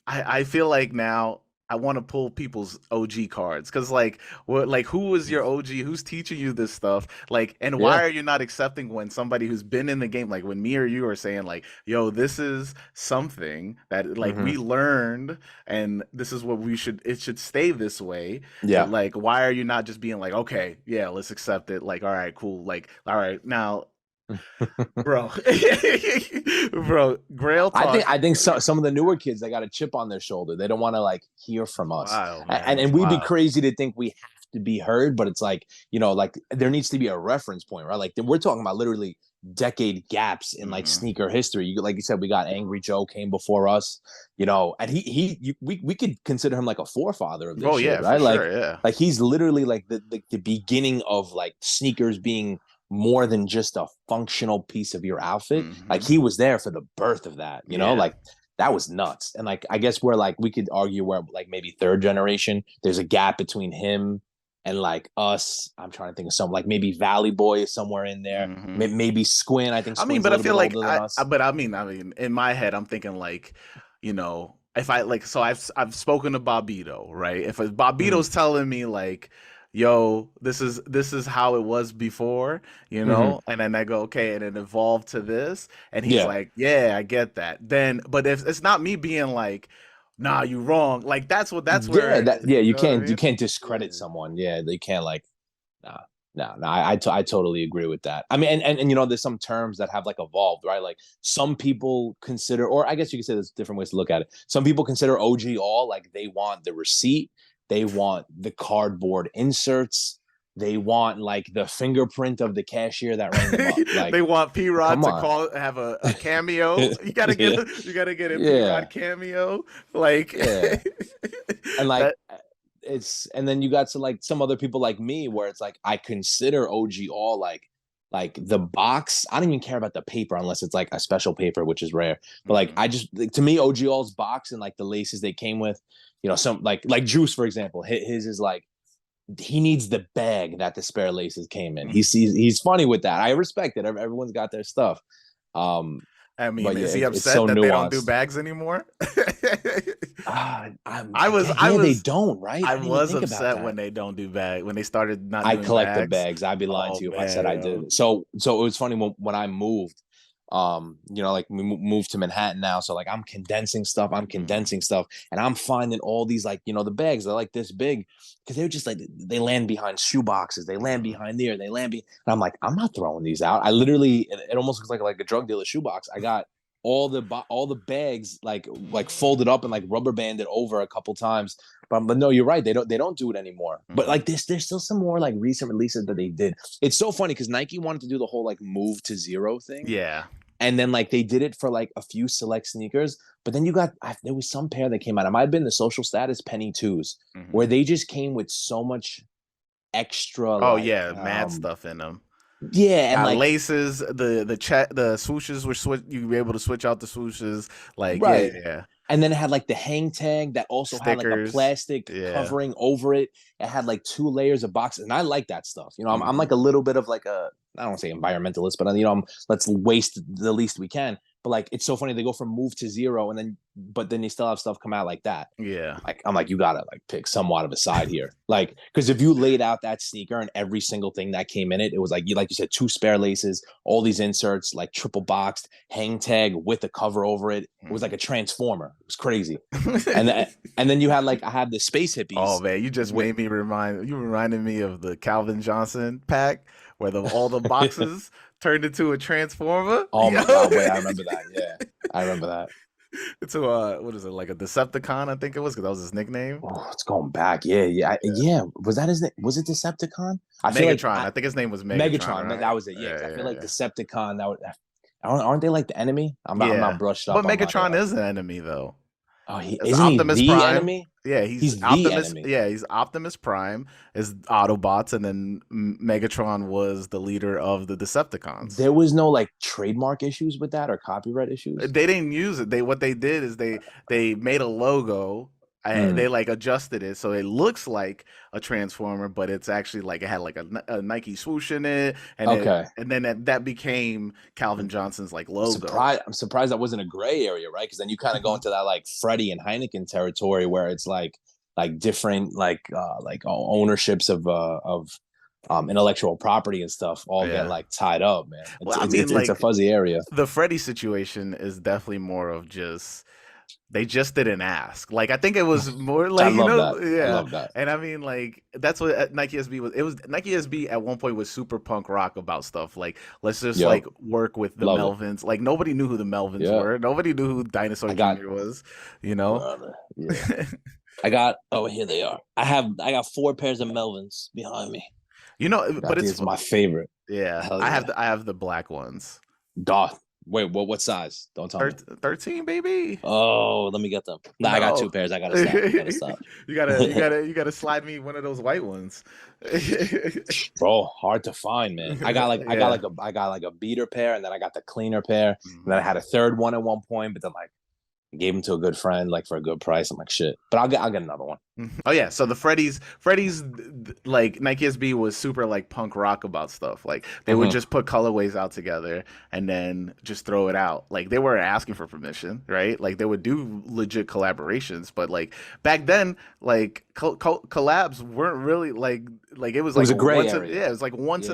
I feel like now I want to pull people's OG cards because like what like who was your OG? Who's teaching you this stuff? Like, and why Yeah. are you not accepting when somebody who's been in the game, like when me or you are saying like, "Yo, this is something that like Mm-hmm. we learned, and this is what it should stay this way." Yeah. Like, why are you not just being like, okay, yeah, let's accept it. Like, all right, cool. Like, all right, now, bro, bro, Grail talk. I think some of the newer kids, they got a chip on their shoulder. They don't want to like hear It's from us, wild, man. It's and we'd be wild. crazy to think we have to be heard. But it's like, like there needs to be a reference point, right? Like, we're talking about literally decade gaps in like Hmm. sneaker history. Like you said, we got Angry Joe came before us, and we could consider him like a forefather of this Oh shit, yeah, for right? sure. Yeah. Like he's literally like the beginning of like sneakers being more than just a functional piece of your outfit. Like, Hmm. he was there for the birth of that, Yeah. like that was nuts. And like, I guess we're like, we could argue where like maybe third generation, there's a gap between him and like us. I'm trying to think of some, like maybe Valley Boy is somewhere in there. Hmm. Maybe Squin. I think I mean, Squin's a but I little feel bit like older than us. but I mean, in my head, I'm thinking like, if I like, so I've spoken to Bobito, right? If Mm-hmm. Bobito's telling me like, yo, this is how it was before, Mm-hmm. and then I go, okay, and it evolved to this, and he's Yeah. like, yeah, I get that. Then, but if it's not me being like, nah, you wrong, like that's Yeah. where, That, yeah. you know what I You mean? can't discredit Yeah. someone. Yeah. They can't like, nah, no. I totally agree with that. I mean, and there's some terms that have like evolved, right? Like, some people consider, or I guess you could say there's different ways to look at it. Some people consider OG all like they want the receipt, they want the cardboard inserts, they want like the fingerprint of the cashier that rang them up. Like, They want P Rod come to on. have a cameo. Yeah. You gotta get a P Yeah. Rod cameo. Like Yeah. And like, that. and then you got to like some other people like me where it's like I consider OG all like the box. I don't even care about the paper unless it's like a special paper, which is rare. But like, Mhm. I just, like, to me, OG all's box and like the laces they came with, some like Juice, for example. His is like, he needs the bag that the spare laces came in. He's funny with that. I respect it. Everyone's got their stuff. Um, I mean, but yeah, is he it's upset so that they don't do nuanced. bags anymore? I guess, yeah, I they was don't, right? I I didn't even was think about upset that. when they don't do bag when they started not I doing collect the bags. bags. I'd be lying Oh to you if I said man, I yo. did. So it was funny when I moved. Like we moved to Manhattan now, so like I'm condensing stuff, and I'm finding all these like the bags. They're like this big because they're just like they land behind shoe boxes, they land behind there, and I'm like, I'm not throwing these out. I literally, it almost looks like a drug dealer shoebox. I got all the bags like folded up and like rubber banded over a couple times. But no, you're right. They don't do it anymore. But like there's still some more like recent releases that they did. It's so funny because Nike wanted to do the whole like move to zero thing. Yeah. And then like they did it for like a few select sneakers, but then there was some pair that came out. It might have been the Social Status Penny Twos, where they just came with so much extra. Oh like yeah, mad stuff in them. yeah, and Got like laces, the swooshes were you were able to switch out the swooshes. Like right. yeah. And then it had like the hang tag that also had like a Stickers. plastic Yeah. covering over it. It had like 2 layers of boxes, and I like that stuff. I'm like a little bit of like I don't want to say environmentalist, but let's waste the least we can. But like it's so funny they go from move to zero, but then they still have stuff come out like that. Yeah. Like I'm like, you gotta like pick somewhat of a side here, like because if you laid out that sneaker and every single thing that came in it was like you said 2 spare laces, all these inserts, like triple boxed, hang tag with a cover over it. It was like a transformer. It was crazy. And then you had like I had the space hippies. Oh man, you just made me reminded me of the Calvin Johnson pack where all the boxes turned into a transformer. Oh my god, wait, I remember that. Yeah, I remember that. It's what is it, like a Decepticon? I think it was because that was his nickname. Oh, it's going back. Yeah. Was that his name? Was it Decepticon? Megatron. I think his name was Megatron. Right? That was it. Yeah, I feel like Decepticon. Aren't they like the enemy? I'm not brushed up. But Megatron is an enemy though. Oh, isn't Optimus he the Prime. enemy? Yeah, he's Optimus. The enemy. Yeah, he's Optimus Prime is Autobots, and then Megatron was the leader of the Decepticons. There was no like trademark issues with that or copyright issues. They didn't use it. What they did is they made a logo. And they like adjusted it so it looks like a transformer, but it's actually like it had like a Nike swoosh in it, and then that became Calvin Johnson's like logo. I'm surprised that wasn't a gray area, right? Because then you kind of go into that like Freddie and Heineken territory where it's like different like ownerships of intellectual property and stuff all get like tied up, man. It's a fuzzy area. The Freddie situation is definitely more of just. They just didn't ask. Like I think it was more like I love that. And I mean like that's what Nike SB was. It was Nike SB at one point was super punk rock about stuff like let's just like work with the Melvins. Like nobody knew who the Melvins were. Nobody knew who Dinosaur Jr. was. Yeah. I got here they are. I got 4 pairs of Melvins behind me. But it's my favorite. Yeah, I have the black ones. Wait, what size? Don't tell me. 13, baby. Oh, let me get them. Nah, no. I got 2 pairs. I gotta stop. you gotta slide me one of those white ones. Bro, hard to find, man. I got like a beater pair, and then I got the cleaner pair. And then I had a third one at one point, but then like I gave them to a good friend, like for a good price. I'm like, shit. But I'll get another one. Oh yeah. So the Freddy's like Nike SB was super like punk rock about stuff. Like they would just put colorways out together and then just throw it out. Like they weren't asking for permission, right? Like they would do legit collaborations, but like back then, like collabs weren't really like it was like a gray area. It was like once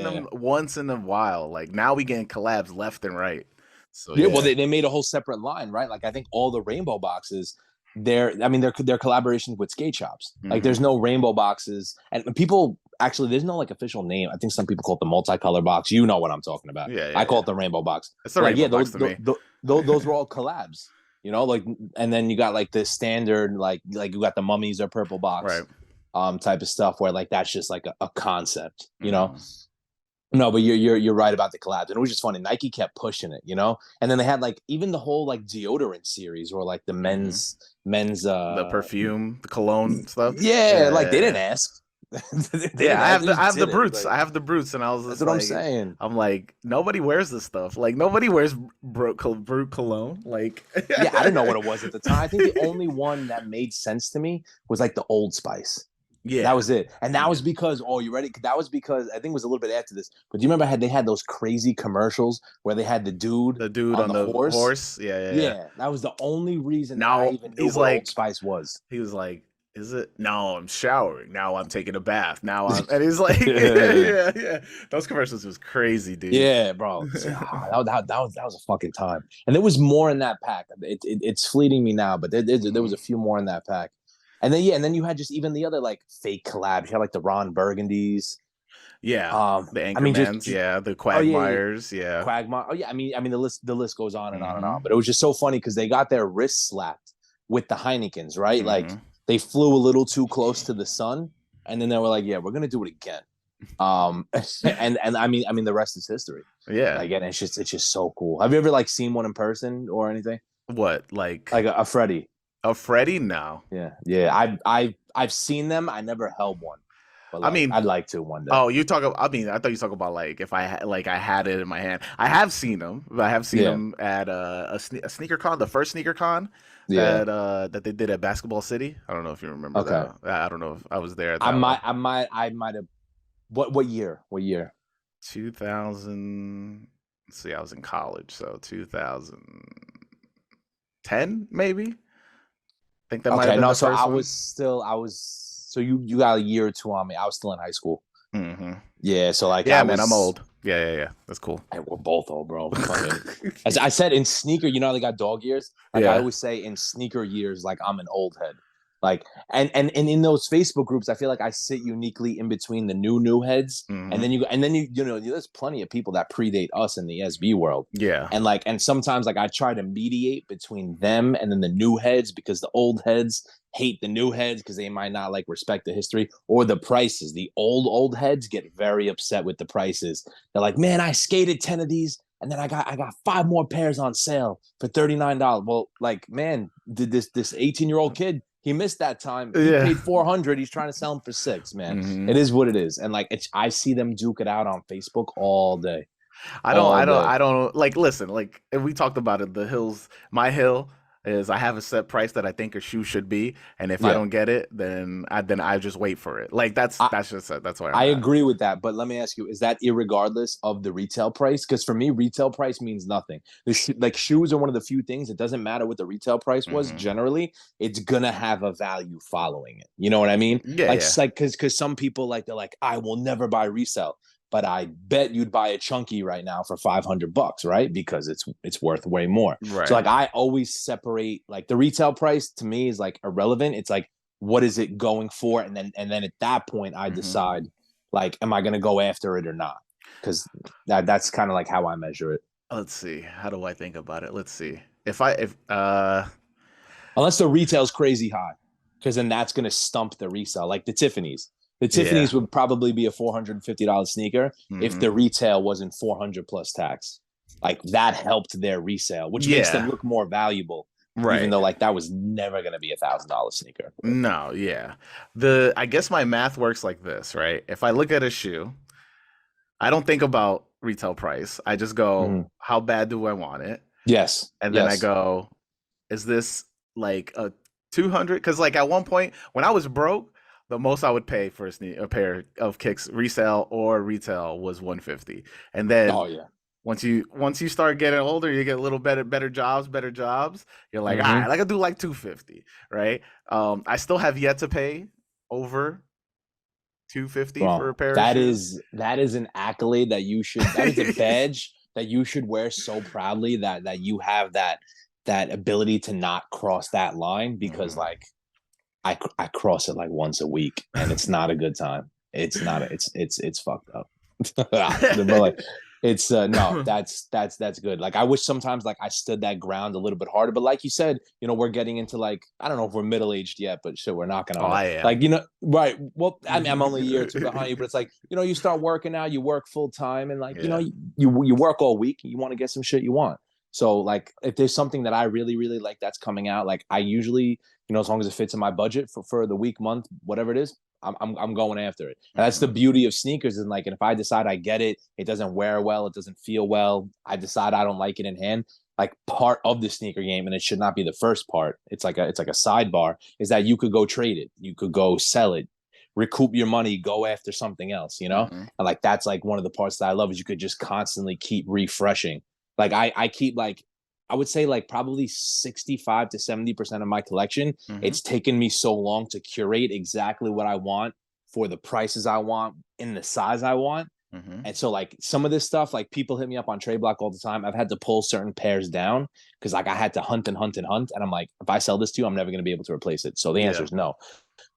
in a while. Like now we getting collabs left and right. So well, they made a whole separate line, right? Like I think all the rainbow boxes, they're collaborations with skate shops. Like there's no rainbow boxes, and people actually there's no like official name. I think some people call it the multicolor box. You know what I'm talking about? I call it the rainbow box. It's the rainbow box to me. Those were all collabs. Like and then you got like the standard like you got the mummies or purple box, right? Type of stuff where like that's just like a concept, you know. No, but you're right about the collabs, and it was just funny. Nike kept pushing it, and then they had like even the whole like deodorant series, or like the men's the perfume, the cologne stuff. Yeah, like they didn't ask. I have the brutes. I have the brutes, and I was. That's what I'm saying. I'm like nobody wears this stuff. Like nobody wears brute cologne. Like yeah, I didn't know what it was at the time. I think the only one that made sense to me was like the Old Spice. Yeah, that was it, and that was because you ready? That was because I think it was a little bit after this. But do you remember they had those crazy commercials where they had the dude on the horse? Yeah. That was the only reason I even knew what Old Spice was. He was like, is it? No, I'm showering. Now I'm taking a bath. Now I'm, and he's like, yeah, yeah. Those commercials was crazy, dude. Yeah, bro. That was a fucking time. And there was more in that pack. It's fleeting me now, but there was Mhm. a few more in that pack. And then yeah, and then you had just even the other like fake collabs. You had like the Ron Burgundies. Yeah, the I mean Anchormans, yeah, the oh yeah, yeah, Quagmires, yeah. Quagmire. Oh yeah, I mean the list goes on and on and on. Hmm. But it was just so funny because they got their wrists slapped with the Heinekens, right? Like Hmm. they flew a little too close to the sun, and then they were like, "Yeah, we're gonna do it again." And I mean the rest is history. Yeah. Like, and it's just so cool. Have you ever like seen one in person or anything? What, like Like a Freddy? a Freddy? No. Yeah, yeah. I've seen them. I never held one, but I like mean, I'd like to one day. oh, you talk about, I mean, I thought you talk about like if like I had it in my hand. I have seen them. I have seen Yeah, them at a sneaker con, the first sneaker con yeah. that they did at Basketball City. I don't know if you remember Okay. that. I don't know if I was there at I that might one. I might I might have. What year? What year? 2000. Let's see, I was in college, so 2010 maybe. I think that might have Okay, been no. the So first one. I was. So you got a year or two on me. I was still in high school. Hmm. Yeah. So like I Yeah, man, I'm was. old. Yeah, yeah, yeah. That's cool. Hey, we're both old, bro. Fucking. As I said in sneaker, you know how they got dog years. Like I Yeah. always say in sneaker years, like I'm an old head. Like and in those Facebook groups, I feel like I sit uniquely in between the new heads, and Hmm. then there's plenty of people that predate us in the SB world, Yeah. and sometimes like I try to mediate between them and then the new heads because the old heads hate the new heads because they might not like respect the history or the prices. The old heads get very upset with the prices. They're like, man, I skated 10 of these and then I got five more pairs on sale for $39. Well, like, man, did this 18-year-old kid, he missed that time. He Yeah. paid 400. He's trying to sell them for six, man. Hmm. It is what it is. And like I see them duke it out on Facebook all day. I don't, All I don't, day. I don't like. Listen, like if we talked about it, the hills. My hill is I have a set price that I think a shoe should be, and if I Yeah. don't get it, then I just wait for it. Like that's I, that's just that's where I'm I at. agree with that, but let me ask you: is that irregardless of the retail price? Because for me, retail price means nothing. Like shoes are one of the few things. It doesn't matter what the retail price was. Hmm. Generally, it's gonna have a value following it. You know what I mean? Yeah, Like, yeah. because some people like they're like, I will never buy resale, but I bet you'd buy a chunky right now for $500, right? Because it's worth way more. So Right. like, I always separate like the retail price to me is like irrelevant. It's like what is it going for, and then at that point I Hmm. decide like, am I going to go after it or not? Because that's kind of like how I measure it. Let's see. How do I think about it? Let's see. If Unless the retail's crazy high, because then that's going to stump the resale. Like the Tiffany's. The yeah. Tiffany's would probably be a $450 sneaker if Hmm. the retail wasn't 400 plus tax. Like that helped their resale, which makes them Yeah. look more valuable, even Right. though like that was never going to be $1,000 sneaker. No, yeah. The I guess my math works like this, right? If I look at a shoe, I don't think about retail price. I just go, Mm-hmm. how bad do I want it? Yes. And then I Yes. go, is this like a 200? Because like at one point when I was broke, the most I would pay for a pair of kicks resale or retail was 150. And then Oh yeah. once you start getting older, you get a little better jobs, better jobs. You're like, all right, Mm-hmm. I can do like 250, right? I still have yet to pay over 250 for Bro, a pair of that shoes. is that is an accolade that you should, that is a badge that you should wear so proudly, that you have that ability to not cross that line, because Mhm. like I cross it like once a week and it's not a good time. It's not a, it's fucked up. But like it's no, that's good. Like I wish sometimes like I stood that ground a little bit harder, but like you said, we're getting into like, I don't know if we're middle aged yet, but shit, we're knocking Oh, on it. I Like, am. right? Well, I mean, I'm only a year or two behind you, but it's like, you start working out, you work full time, and like, Yeah. you work all week, you want to get some shit you want. So like, if there's something that I really really like that's coming out, like I usually, as long as it fits in my budget for the week, month, whatever it is, I'm going after it. And that's the Mhm. beauty of sneakers. And like, and if I decide I get it, it doesn't wear well, it doesn't feel well, I decide I don't like it in hand. Like part of the sneaker game, and it should not be the first part. It's like a sidebar. Is that you could go trade it, you could go sell it, recoup your money, go after something else. Mhm. And like that's like one of the parts that I love is you could just constantly keep refreshing. Like I keep like I would say like probably 65 to 70% of my collection. Mm-hmm. It's taken me so long to curate exactly what I want for the prices I want in the size I want. Mm-hmm. And so like some of this stuff, like people hit me up on Trade Block all the time. I've had to pull certain pairs down because like I had to hunt and hunt and hunt. And I'm like, if I sell this to you, I'm never going to be able to replace it. So the answer Yeah. is no.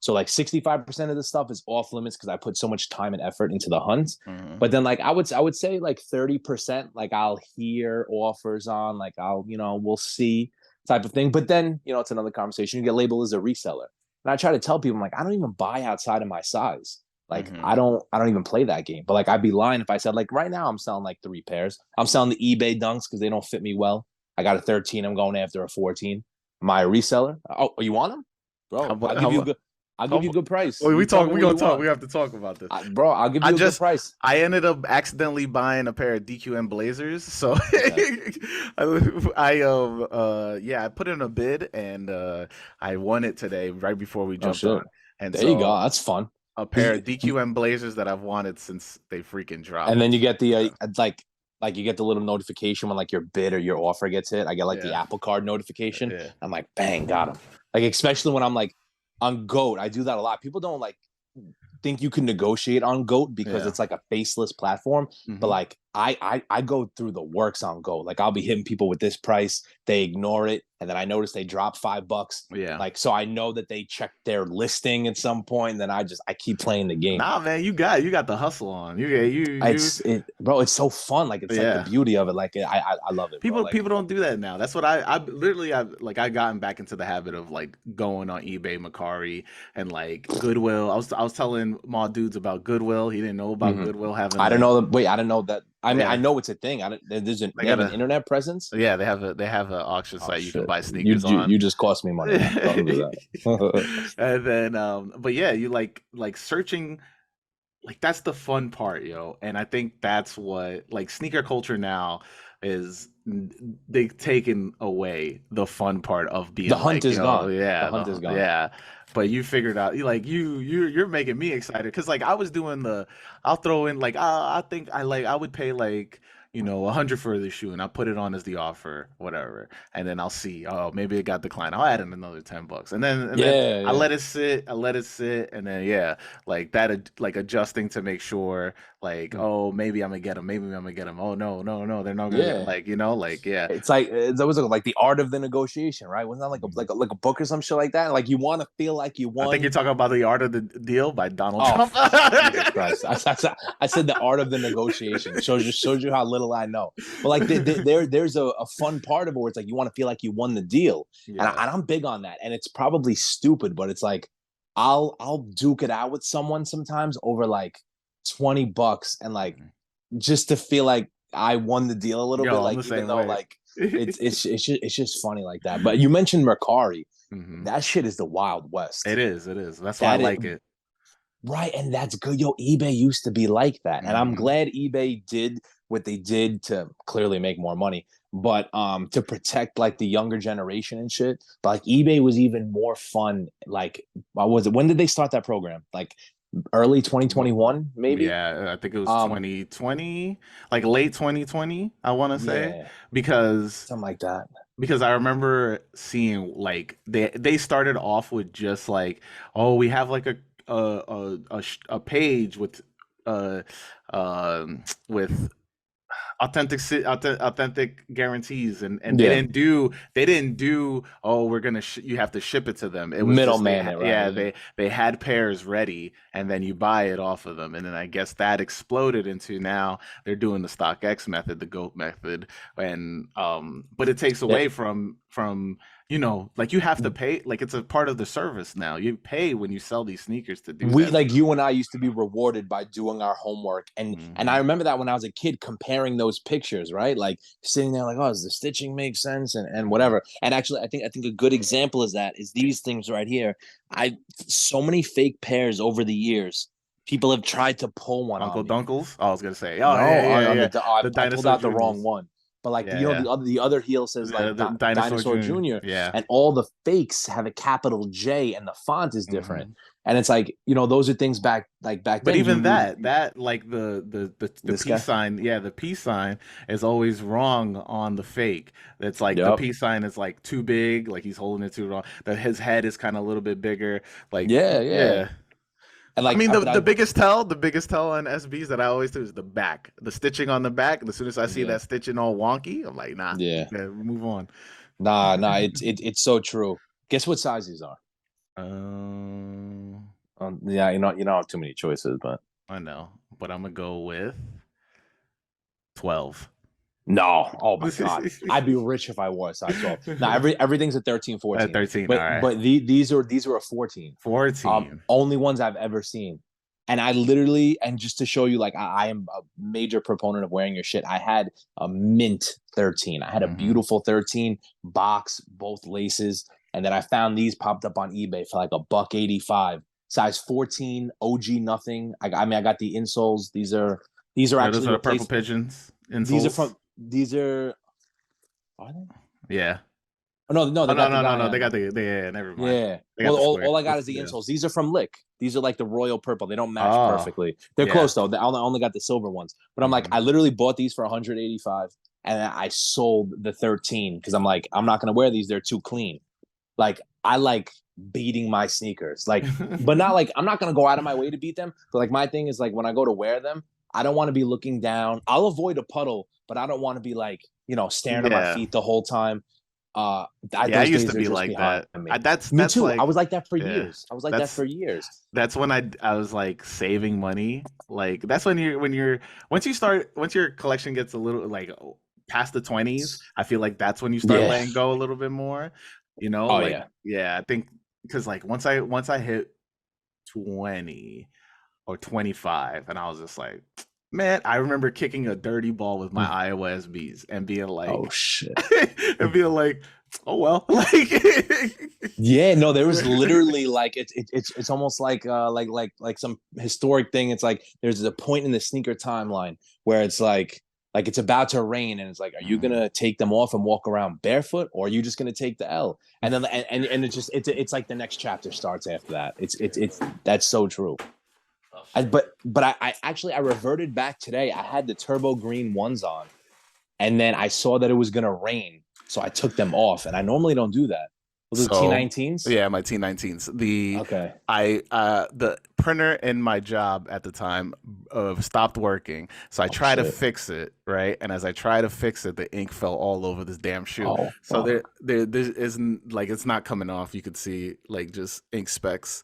So like 65% of the stuff is off limits because I put so much time and effort into the hunt. Mm-hmm. But then like I would say like 30%, like I'll hear offers on, like I'll, we'll see type of thing. But then, it's another conversation. You get labeled as a reseller. And I try to tell people, I'm like, I don't even buy outside of my size. Like Mm-hmm. I don't even play that game. But like I'd be lying if I said like right now I'm selling like 3 pairs. I'm selling the eBay dunks because they don't fit me well. I got a 13. I'm going after a 14. Am I a reseller? Oh, you want them? Bro, I'll give you a good price. Well, You tell me we what gonna you talk. want. We have to talk about this. Bro, I'll give you a good price. I ended up accidentally buying a pair of DQM Blazers. So Okay. I put in a bid and I won it today right before we Oh jumped shit. on. And There you go. so That's fun. a pair of DQM Blazers that I've wanted since they freaking dropped. And then you get the like you get the little notification when like your bid or your offer gets hit. I get like the Apple Card notification. Yeah. I'm like, bang, got him. Like especially when I'm like on GOAT, I do that a lot. People don't like think you can negotiate on GOAT because it's like a faceless platform. Mm-hmm. But like I go through the works on GOAT. Like I'll be hitting people with this price, they ignore it, and then I notice they drop $5. Yeah. Like so I know that they checked their listing at some point, and then I keep playing the game. Nah, man, you got the hustle on. Bro, it's so fun. Like it's like the beauty of it. Like I love it. People Like, don't do that now. That's what I literally I gotten back into the habit of like going on eBay, Mercari, and like Goodwill. I was telling my dudes about Goodwill. He didn't know about Goodwill having. I don't know. Wait, I didn't know that. I mean, I know it's a thing. They have an internet presence. Yeah, they have an auction site you can buy sneakers on. You just cost me money. Don't do that. And then, but yeah, you like searching. Like that's the fun part, yo. And I think that's what like sneaker culture now is. They've taken away the fun part of being the hunt is gone. Yeah, the hunt is gone. Yeah, but you figured out you're making me excited because like I was doing I'll throw in like I think I would pay like 100 for the shoe and I'll put it on as the offer, whatever, and then I'll see, oh, maybe it got declined, I'll add in another $10, and then I let it sit, and then like that, like adjusting to make sure like, oh, maybe I'm gonna get them, oh no, they're not gonna get, like it's like it's always like the art of the negotiation, right? Wasn't that like a book or some shit like that? Like you want to feel like you won. I think you're talking about The Art of the Deal by Donald Trump. Jesus Christ. I said the art of the negotiation. Shows you how little I know. But like there's a fun part of it where it's like you want to feel like you won the deal. And I'm big on that. And it's probably stupid, but it's like I'll duke it out with someone sometimes over like $20 and like just to feel like I won the deal a little bit. Like even though like it's just funny like that. But you mentioned Mercari. That shit is the Wild West. It is. That's why I like it. Right, and that's good. Yo, eBay used to be like that. And I'm glad eBay did what they did to clearly make more money, but to protect like the younger generation and shit. But like eBay was even more fun. Like, when did they start that program? Like early 2021, maybe? Yeah, I think it was 2020, like late 2020, I want to say, because something like that. Because I remember seeing like they started off with just like, oh, we have like a page with authentic guarantees, and they didn't do oh, we're gonna you have to ship it to them. It was middleman, right? They had pairs ready, and then you buy it off of them, and then I guess that exploded into now they're doing the StockX method, the GOAT method, and but it takes away from like you have to pay, like it's a part of the service now. You pay when you sell these sneakers to do that. Like you and I used to be rewarded by doing our homework, and I remember that when I was a kid comparing those pictures, right? Like sitting there like, oh, does the stitching make sense and whatever. And actually I think a good example is these things right here. So many fake pairs over the years. People have tried to pull one Uncle on Dunkles. I was gonna say, I the pulled out the wrong one. but like Yeah, you know yeah. the other heel says like The Dinosaur Dinosaur Jr. Junior, Yeah. and all the fakes have a capital J, and the font is different. Hmm. And it's like, you know, those are things back But then. even You that like the this peace guy. sign, yeah, the peace sign is always wrong on the fake. It's like the Yep. peace sign is like too big, like he's holding it too wrong. That his head is kind of a little bit bigger. Like, Yeah, yeah. yeah. And I like, mean, but the biggest tell on SBs that I always do is the back, the stitching on the back. And as soon as I see yeah, that stitching all wonky, I'm like, nah, yeah. yeah, move on. Nah. It's so true. Guess what size these are? Um, Yeah, you don't have too many choices, but I know, but I'm gonna go with 12. no. Oh my God, I'd be rich if I wore a size 12. Now everything's a 13, 14, 13. All but right. these are a 14. 14. Only ones I've ever seen. And I literally, and just to show you, like I am a major proponent of wearing your shit. I had a mint 13. I had a Hmm. beautiful 13 box, both laces, and then I found these popped up on eBay for like a buck 85, size 14, OG nothing. I mean, I got the insoles. These are Yeah, those actually are the purple replaced. pigeons These are insoles. from these are they? Yeah. Oh, no, Oh they no, got the no, no, guy no. They on got them. the yeah, never mind. Yeah. They got Well, the square. all I got is the Yeah. insoles. These are from Lick. These are like the royal purple. They don't match Oh, perfectly. They're yeah. close though. I only got the silver ones. But I'm like, Hmm. I literally bought these for 185, and I sold the 13 because I'm like, I'm not gonna wear these. They're too clean. Like I like beating my sneakers. Like, but not like I'm not gonna go out of my way to beat them. But like my thing is like when I go to wear them, I don't want to be looking down. I'll avoid a puddle, but I don't want to be like, staring at my Yeah. feet the whole time. Uh, Yeah, I those used to days are be just like behind that. me. Me That's too. I like was like that for yeah. years. I was like that That's for years. that's when I was like saving money. Like that's when you're once your collection gets a little like past the 20s, I feel like that's when you start Yeah. letting go a little bit more. Oh Like yeah. yeah, I think because like once I hit 20 or 25 and I was just like, man, I remember kicking a dirty ball with my Iowa SBs and being Oh like shit. and being like, oh well, like Yeah, no, there was literally like it's almost like some historic thing. It's like there's a point in the sneaker timeline where it's like it's about to rain and it's like, are you Mhm. gonna take them off and walk around barefoot, or are you just gonna take the L? And then and it's just it's like the next chapter starts after that. It's that's so true. But I actually I reverted back today. I had the turbo green ones on, and then I saw that it was gonna rain, so I took them off. And I normally don't do that. Those are So T19s. yeah, my T19s. Okay. The printer in my job at the time stopped working. So I Oh try to shit. fix it, right? And as I try to fix it, the ink fell all over this damn shoe. Oh So fuck. there isn't like it's not coming off. You could see like just ink specks.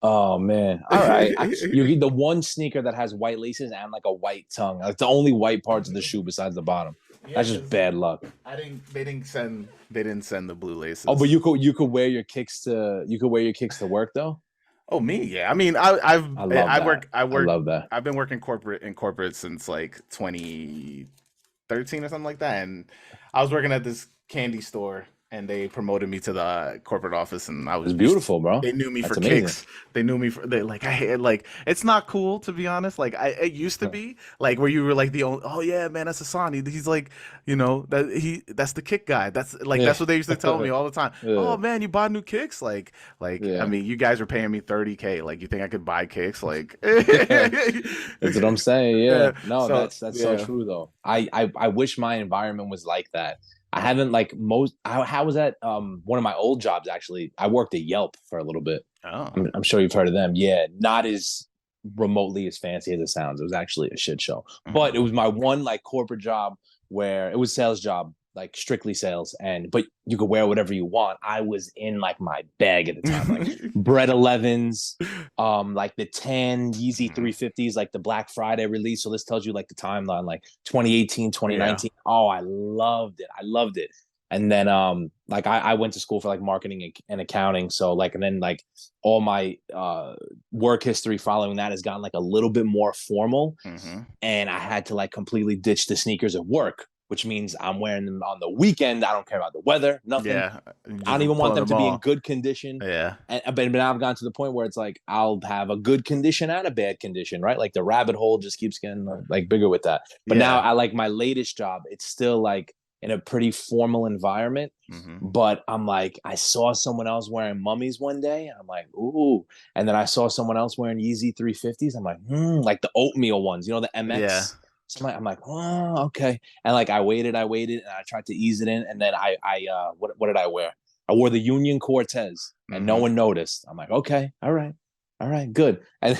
Oh man. All right. You get the one sneaker that has white laces and like a white tongue. Like the only white parts of the shoe besides the bottom. Yeah, That's just because bad luck. they didn't send the blue Oh, but laces. you could wear your kicks to work though. Oh me, yeah. I mean, I love that. I I work love that. I've been working corporate since like 2013 or something like that. And I was working at this candy store and they promoted me to the corporate office and I It's was used beautiful, bro. they knew me for That's amazing. kicks. They knew me for they like I had like it's not cool to be honest. Like it used to be like where you were like the only oh yeah man that's Hassan. He's like that's the kick guy. Yeah. That's what they used to tell me all the time. Yeah. Oh man, you bought new kicks? Like I Yeah. mean you guys were paying me 30K. Like you think I could buy kicks? Like That's what I'm saying. Yeah. yeah. No, So that's so yeah. true though. I wish my environment was like that. I haven't like most how was that one of my old jobs actually. I worked at Yelp for a little bit. Oh. I'm sure you've heard of them. Yeah, not as remotely as fancy as it sounds. It was actually a shit show. But it Mhm. was my one like corporate job where it was sales job, like strictly sales, and but you could wear whatever you want. I was in like my bag at the time, like Bread 11s, like the 10 Yeezy Mhm. 350s, like the Black Friday release. So this tells you like the timeline, like 2018, Yeah. 2019. Oh, I loved it. I loved it. And then like I went to school for like marketing and accounting. So like and then like all my work history following that has gotten like a little bit more formal. Mhm. And I had to like completely ditch the sneakers at work, which means I'm wearing them on the weekend. I don't care about the weather, nothing. Yeah. You I don't just even want pulling them them to be in all. good condition. Yeah. But now I've gotten to the point where it's like I'll have a good condition and a bad condition, right? Like the rabbit hole just keeps getting like bigger with that. But now Yeah. I like my latest job. It's still like in a pretty formal environment. Mm-hmm. But I'm like, I saw someone else wearing mummies one day, and I'm like, ooh. And then I saw someone else wearing Yeezy 350s. I'm like, like the oatmeal ones, you know, the Yeah. MX. So I'm like, oh, okay. And like I waited, and I tried to ease it in, and then what did I wear? I wore the Union Cortez, and no Mm-hmm. one noticed. I'm like, okay, all right, good. And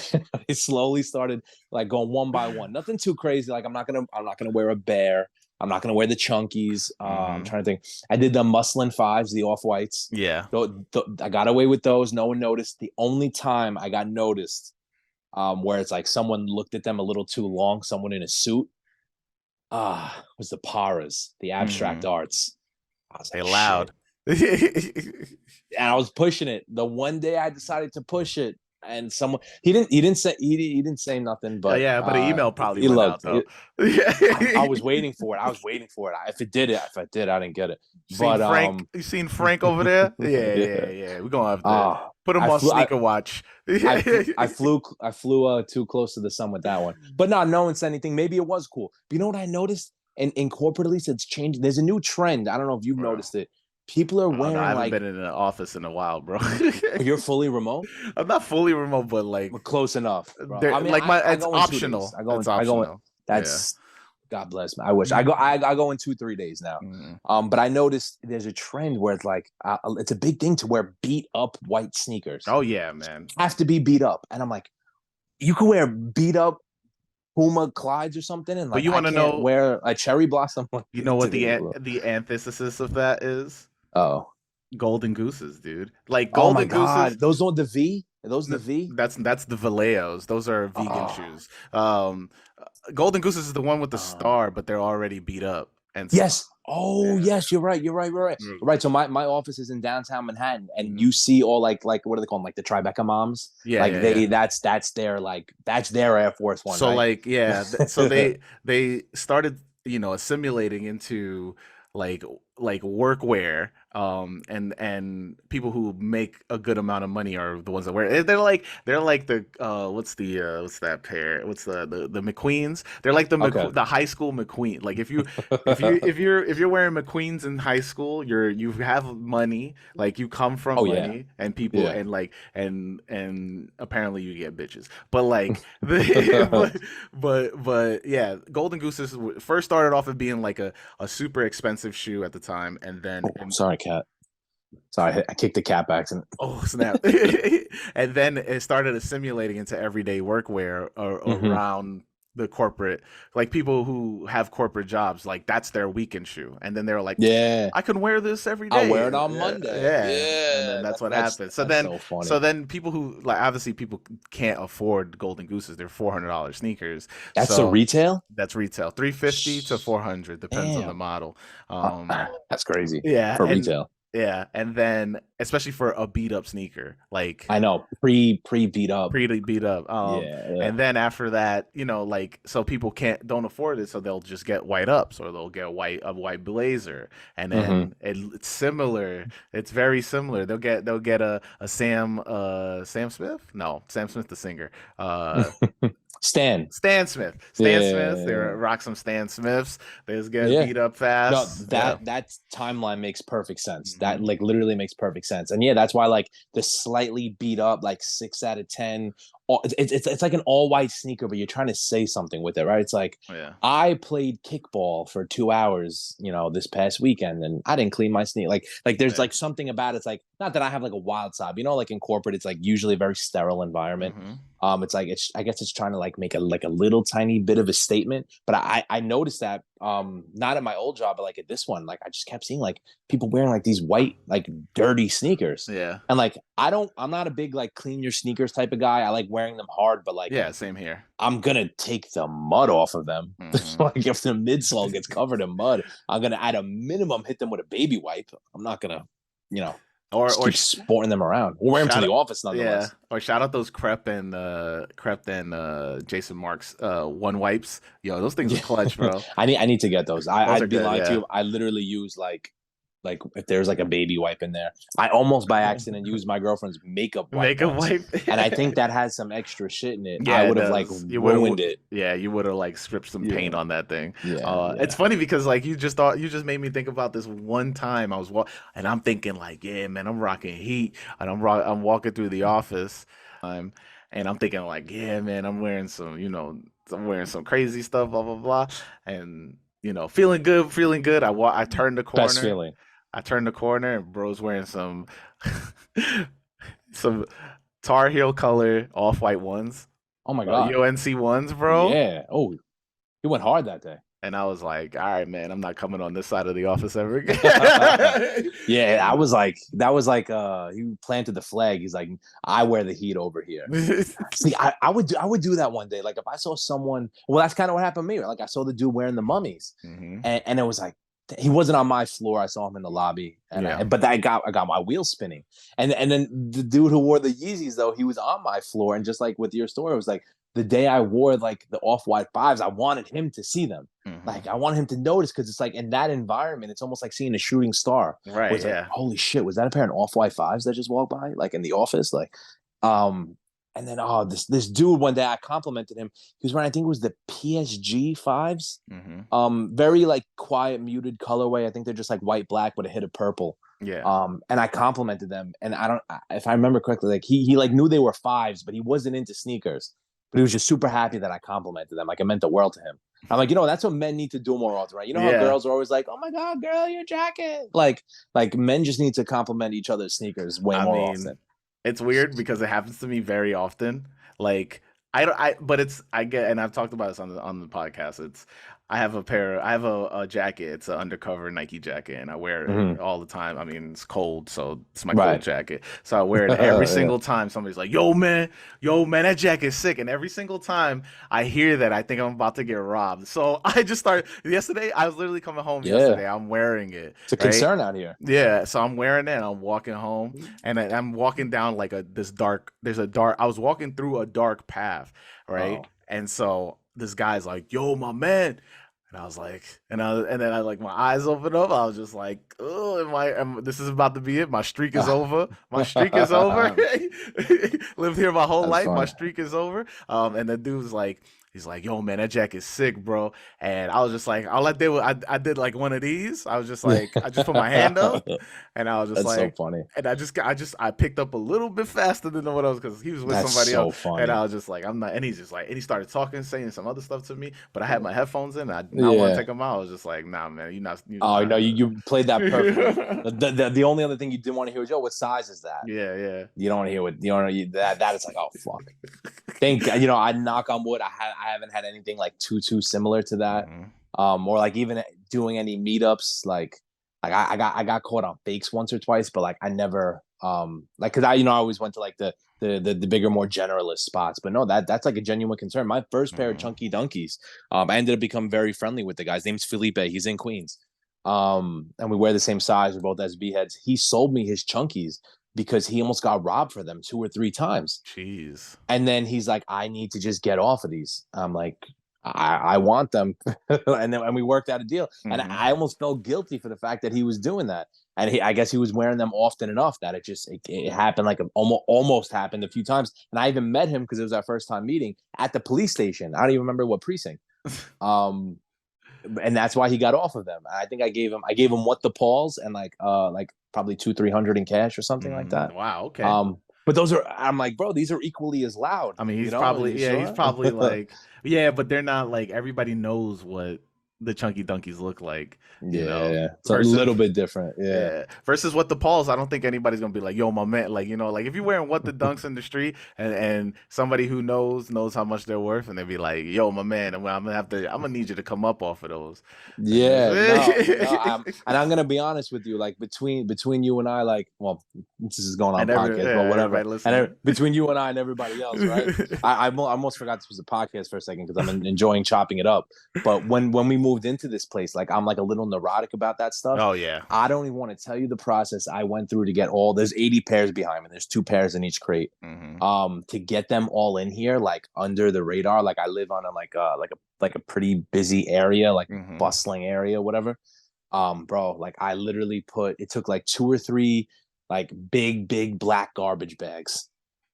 it slowly started like going one by one. Nothing too crazy. Like I'm not gonna wear a bear. I'm not gonna wear the chunkies. I'm Mm-hmm. trying to think. I did the muslin fives, the off whites. Yeah. I got away with those. No one noticed. The only time I got noticed, where it's like someone looked at them a little too long, someone in a suit, was the paras, the Mm-hmm. abstract arts. I was They like, shit. loud. Yeah, And I was pushing it. The one day I decided to push it, and someone he didn't say nothing, but but an email probably he went out looked. though. I was waiting for it. I was waiting for it. If it did, I didn't get it. Seen But Frank? You seen Frank over there? Yeah, yeah, yeah. yeah. We're gonna have to Uh put him I on flew. sneaker watch. I flew too close to the sun with that one. But no one said anything. Maybe it was cool. But you know what I noticed? In corporate, at least it's changed. There's a new trend. I don't know if you've Bro. noticed it. People are Oh no, I wearing haven't like, been in an office in a while, bro. you're fully remote. I'm not fully remote, but like, We're close enough, bro. I mean, like my, I it's go in 2 days. optional. It's I go in. optional. Yeah. That's, God bless me. I wish I go in 2 3 days now. Mhm. But I noticed there's a trend where it's a big thing to wear beat up white sneakers. Oh yeah, man. Have to be beat up, and I'm like, you can wear beat up Puma Clydes or something, and But like you I want to can't know, wear a cherry blossom. you know what Dude, the antithesis of that is? oh, Golden gooses, dude. Like oh my golden gooses. God, those are the V. Are those the V? That's the Valeos. Those are vegan Oh, shoes. Golden gooses is the one with the uh, star, but they're already beat up. And yes. Oh, yeah, yes. You're right. You're right. You're right. Mm. Right. So my office is in downtown Manhattan, and Mhm. you see all like what do they call them? Like the Tribeca moms. Yeah, Like yeah, yeah. that's their Air Force One, So right? like yeah, so they started assimilating into like workwear, and people who make a good amount of money are the ones that wear it. They're like the what's that pair, what's the McQueens. They're like Okay. the high school McQueen. Like if you're wearing McQueens in high school, you have money, like you come from Oh yeah. money, and people, Yeah. and like and apparently you get bitches, but like but yeah, Golden Gooses first started off as being like a super expensive shoe at the time, and then Oh, sorry, cat. Sorry, I kicked the cat by accident. oh snap, and then it started assimilating into everyday workwear Hmm. around the corporate, like people who have corporate jobs, like that's their weekend shoe, and then they're like, Yeah. I can wear this every I'll day. wear it on Monday. Yeah, and then Yeah. that's That's what that's happened. that's so So funny. then people who, like, obviously people can't afford Golden Gooses. They're $400 sneakers. That's the So retail? that's retail, 350 to 400, depends on the Damn. model. Uh, Um, that's crazy yeah, for and retail. yeah, and then especially for a beat up sneaker, like I know. Pre beat up. pretty beat up. Yeah, yeah. And then after that, like, so people don't afford it, so they'll just get white ups, or they'll get a white blazer, and Hmm. then it's similar. It's very similar. They'll get a Sam Smith, no, Sam Smith the singer, uh Stan. Stan Smith. They Yeah. rock some Stan Smiths. They just get Yeah. beat up No, fast. Yeah. that timeline makes perfect sense. That Hmm. like literally makes perfect sense. And yeah, that's why like the slightly beat up, like 6 out of 10, it's like an all white sneaker, but you're trying to say something with it, right? It's like Yeah. I played kickball for 2 hours, this past weekend, and I didn't clean my sneaker. Like there's Yeah. like something about it. It's like not that I have like a wild side, like in corporate, it's like usually a very sterile environment. Hmm. It's like I guess it's trying to like make a little tiny bit of a statement. But I noticed that not at my old job, but like at this one, like I just kept seeing like people wearing like these white like dirty sneakers. Yeah. And like I'm not a big like clean your sneakers type of guy. I like wearing them hard, but like Yeah. Same here. I'm gonna take the mud off of them. Hmm. Like if the midsole gets covered in mud, I'm gonna at a minimum hit them with a baby wipe. I'm not gonna, Or just or keep sporting them around. We'll wear them to shout the out, office yeah, nonetheless. or shout out those Crep and Jason Marks one wipes. Yo, those things are Yeah. clutch, bro. I need to get those. Those are I'd be good. lying to Yeah. you. I literally use like like if there's like a baby wipe in there. I almost by accident used my girlfriend's makeup wipe Make a once, wipe. and I think that has some extra shit in it. I Yeah, it would have like does. You would have, ruined it. yeah, you would have like stripped some paint Yeah, on that thing. yeah, It's yeah. funny because like you just made me think about this one time I was and I'm thinking like, yeah, man, I'm rocking heat, and I'm walking through the office, and I'm thinking like, yeah, man, I'm wearing some, I'm wearing some crazy stuff, blah blah blah, and feeling good, feeling good. I turned the Best corner, feeling. and bro's wearing some some Tar Heel color off white ones, Oh my god. UNC ones, bro. Yeah. Oh, he went hard that day. And I was like, all right, man, I'm not coming on this side of the office ever again. Yeah, I was like, that was like he planted the flag. He's like, I wear the heat over here. See, I would do that one day. Like if I saw someone, well, that's kind of what happened to me. Right? Like I saw the dude wearing the mummies, hmm and it was like he wasn't on my floor. I saw him in the lobby, and Yeah. but I got my wheels spinning, and then the dude who wore the Yeezys though, he was on my floor, and just like with your story, it was like the day I wore like the off-white fives, I wanted him to see them. hmm Like I want him to notice because it's like in that environment, it's almost like seeing a shooting star. Where Right, it's like, yeah. holy shit, was that a pair of off-white fives that just walked by, like in the office? Like, um, and then this dude one day I complimented him. He was wearing, I think it was the PSG fives. hmm Very like quiet, muted colorway. I think they're just like white, black with a hit of purple. Yeah. And I complimented them, and I don't, if I remember correctly, like he like knew they were fives, but he wasn't into sneakers. But he was just super happy that I complimented them. Like it meant the world to him. I'm like, that's what men need to do more often, right? You know how Yeah. girls are always like, "Oh my god, girl, your jacket!" Like men just need to compliment each other's sneakers way I more mean, often. it's weird because it happens to me very often. Like I don't but I get, and I've talked about this on the podcast. I have a jacket. It's an undercover Nike jacket, and I wear it Mm-hmm. all the time. I mean, it's cold, so it's my cold Right. jacket. So I wear it every single time somebody's like, yo man, that jacket's sick." And every single time I hear that, I think I'm about to get robbed. So I just started yesterday. I was literally coming home Yeah. yesterday. I'm wearing it, It's a right? concern out here. Yeah, so I'm wearing it and I'm walking home, and I'm walking down like I was walking through a dark path, right? Oh. And so this guy's like, "Yo, my man." And I was like, and then I like my eyes opened up. I was just like, "Oh, this is about to be it. My streak is over. My streak is over. Lived here my whole That's life. My funny. streak is over." And the dude's like, he's like, "Yo, man, that jacket's sick, bro." And I was just like, I did like one of these. I was just like, I just put my hand up, and I was just That's so like, funny. and I picked up a little bit faster than what else because he was with That's somebody else, so and I funny. was just like, I'm not. And he's just like, and he started talking, saying some other stuff to me, but I had my headphones in. And I did not want to Yeah. take them out. I was just like, nah, man, you're Oh no, not. you played that perfectly. The only other thing you didn't want to hear was, "Yo, what size is that?" Yeah, yeah. You don't want to hear what you don't want to that is like, oh fuck. Thank I knock on wood. I haven't had anything like too similar to that. hmm Or like even doing any meetups. Like I got caught on fakes once or twice, but like I never like because I always went to like the bigger, more generalist spots. But no, that's like a genuine concern. My first pair of hmm chunky donkeys, I ended up becoming very friendly with the guy. His name's Felipe. He's in Queens. And we wear the same size. We're both SB heads. He sold me his chunkies because he almost got robbed for them 2 or 3 times. Jeez. And then he's like, I need to just get off of these. I'm like, I want them. And we worked out a deal. And hmm I almost felt guilty for the fact that he was doing that. And I guess he was wearing them often enough that it happened like almost happened a few times. And I even met him because it was our first time meeting at the police station. I don't even remember what precinct. Um, and that's why he got off of them. I think I gave him what the Pauls and like probably 200-300 in cash or something like that. Wow. Okay. But those are, I'm like, bro, these are equally as loud. I mean, You know? Are you he's sure? probably like, yeah, but they're not like everybody knows what the chunky donkeys look like, Yeah, it's a versus little bit different. Yeah, yeah, versus what the Pauls. I don't think anybody's gonna be like, "Yo, my man," like like if you're wearing what the dunks in the street, and somebody who knows how much they're worth, and they be like, "Yo, my man," and I'm gonna need you to come up off of those. And yeah. No. just And I'm gonna be honest with you. Like between you and I, like, well, this is going on podcast, but whatever. everybody And listening. between you and I and everybody else, right? I almost forgot this was a podcast for a second because I'm enjoying chopping it up. But when we moved into this place, like I'm like a little neurotic about that stuff. Oh yeah. I don't even want to tell you the process I went through to get there's 80 pairs behind me. There's 2 pairs in each crate. hmm To get them all in here, like under the radar. Like I live on a like a pretty busy area, like hmm bustling area, whatever. Bro, like I literally it took like 2 or 3 like big black garbage bags.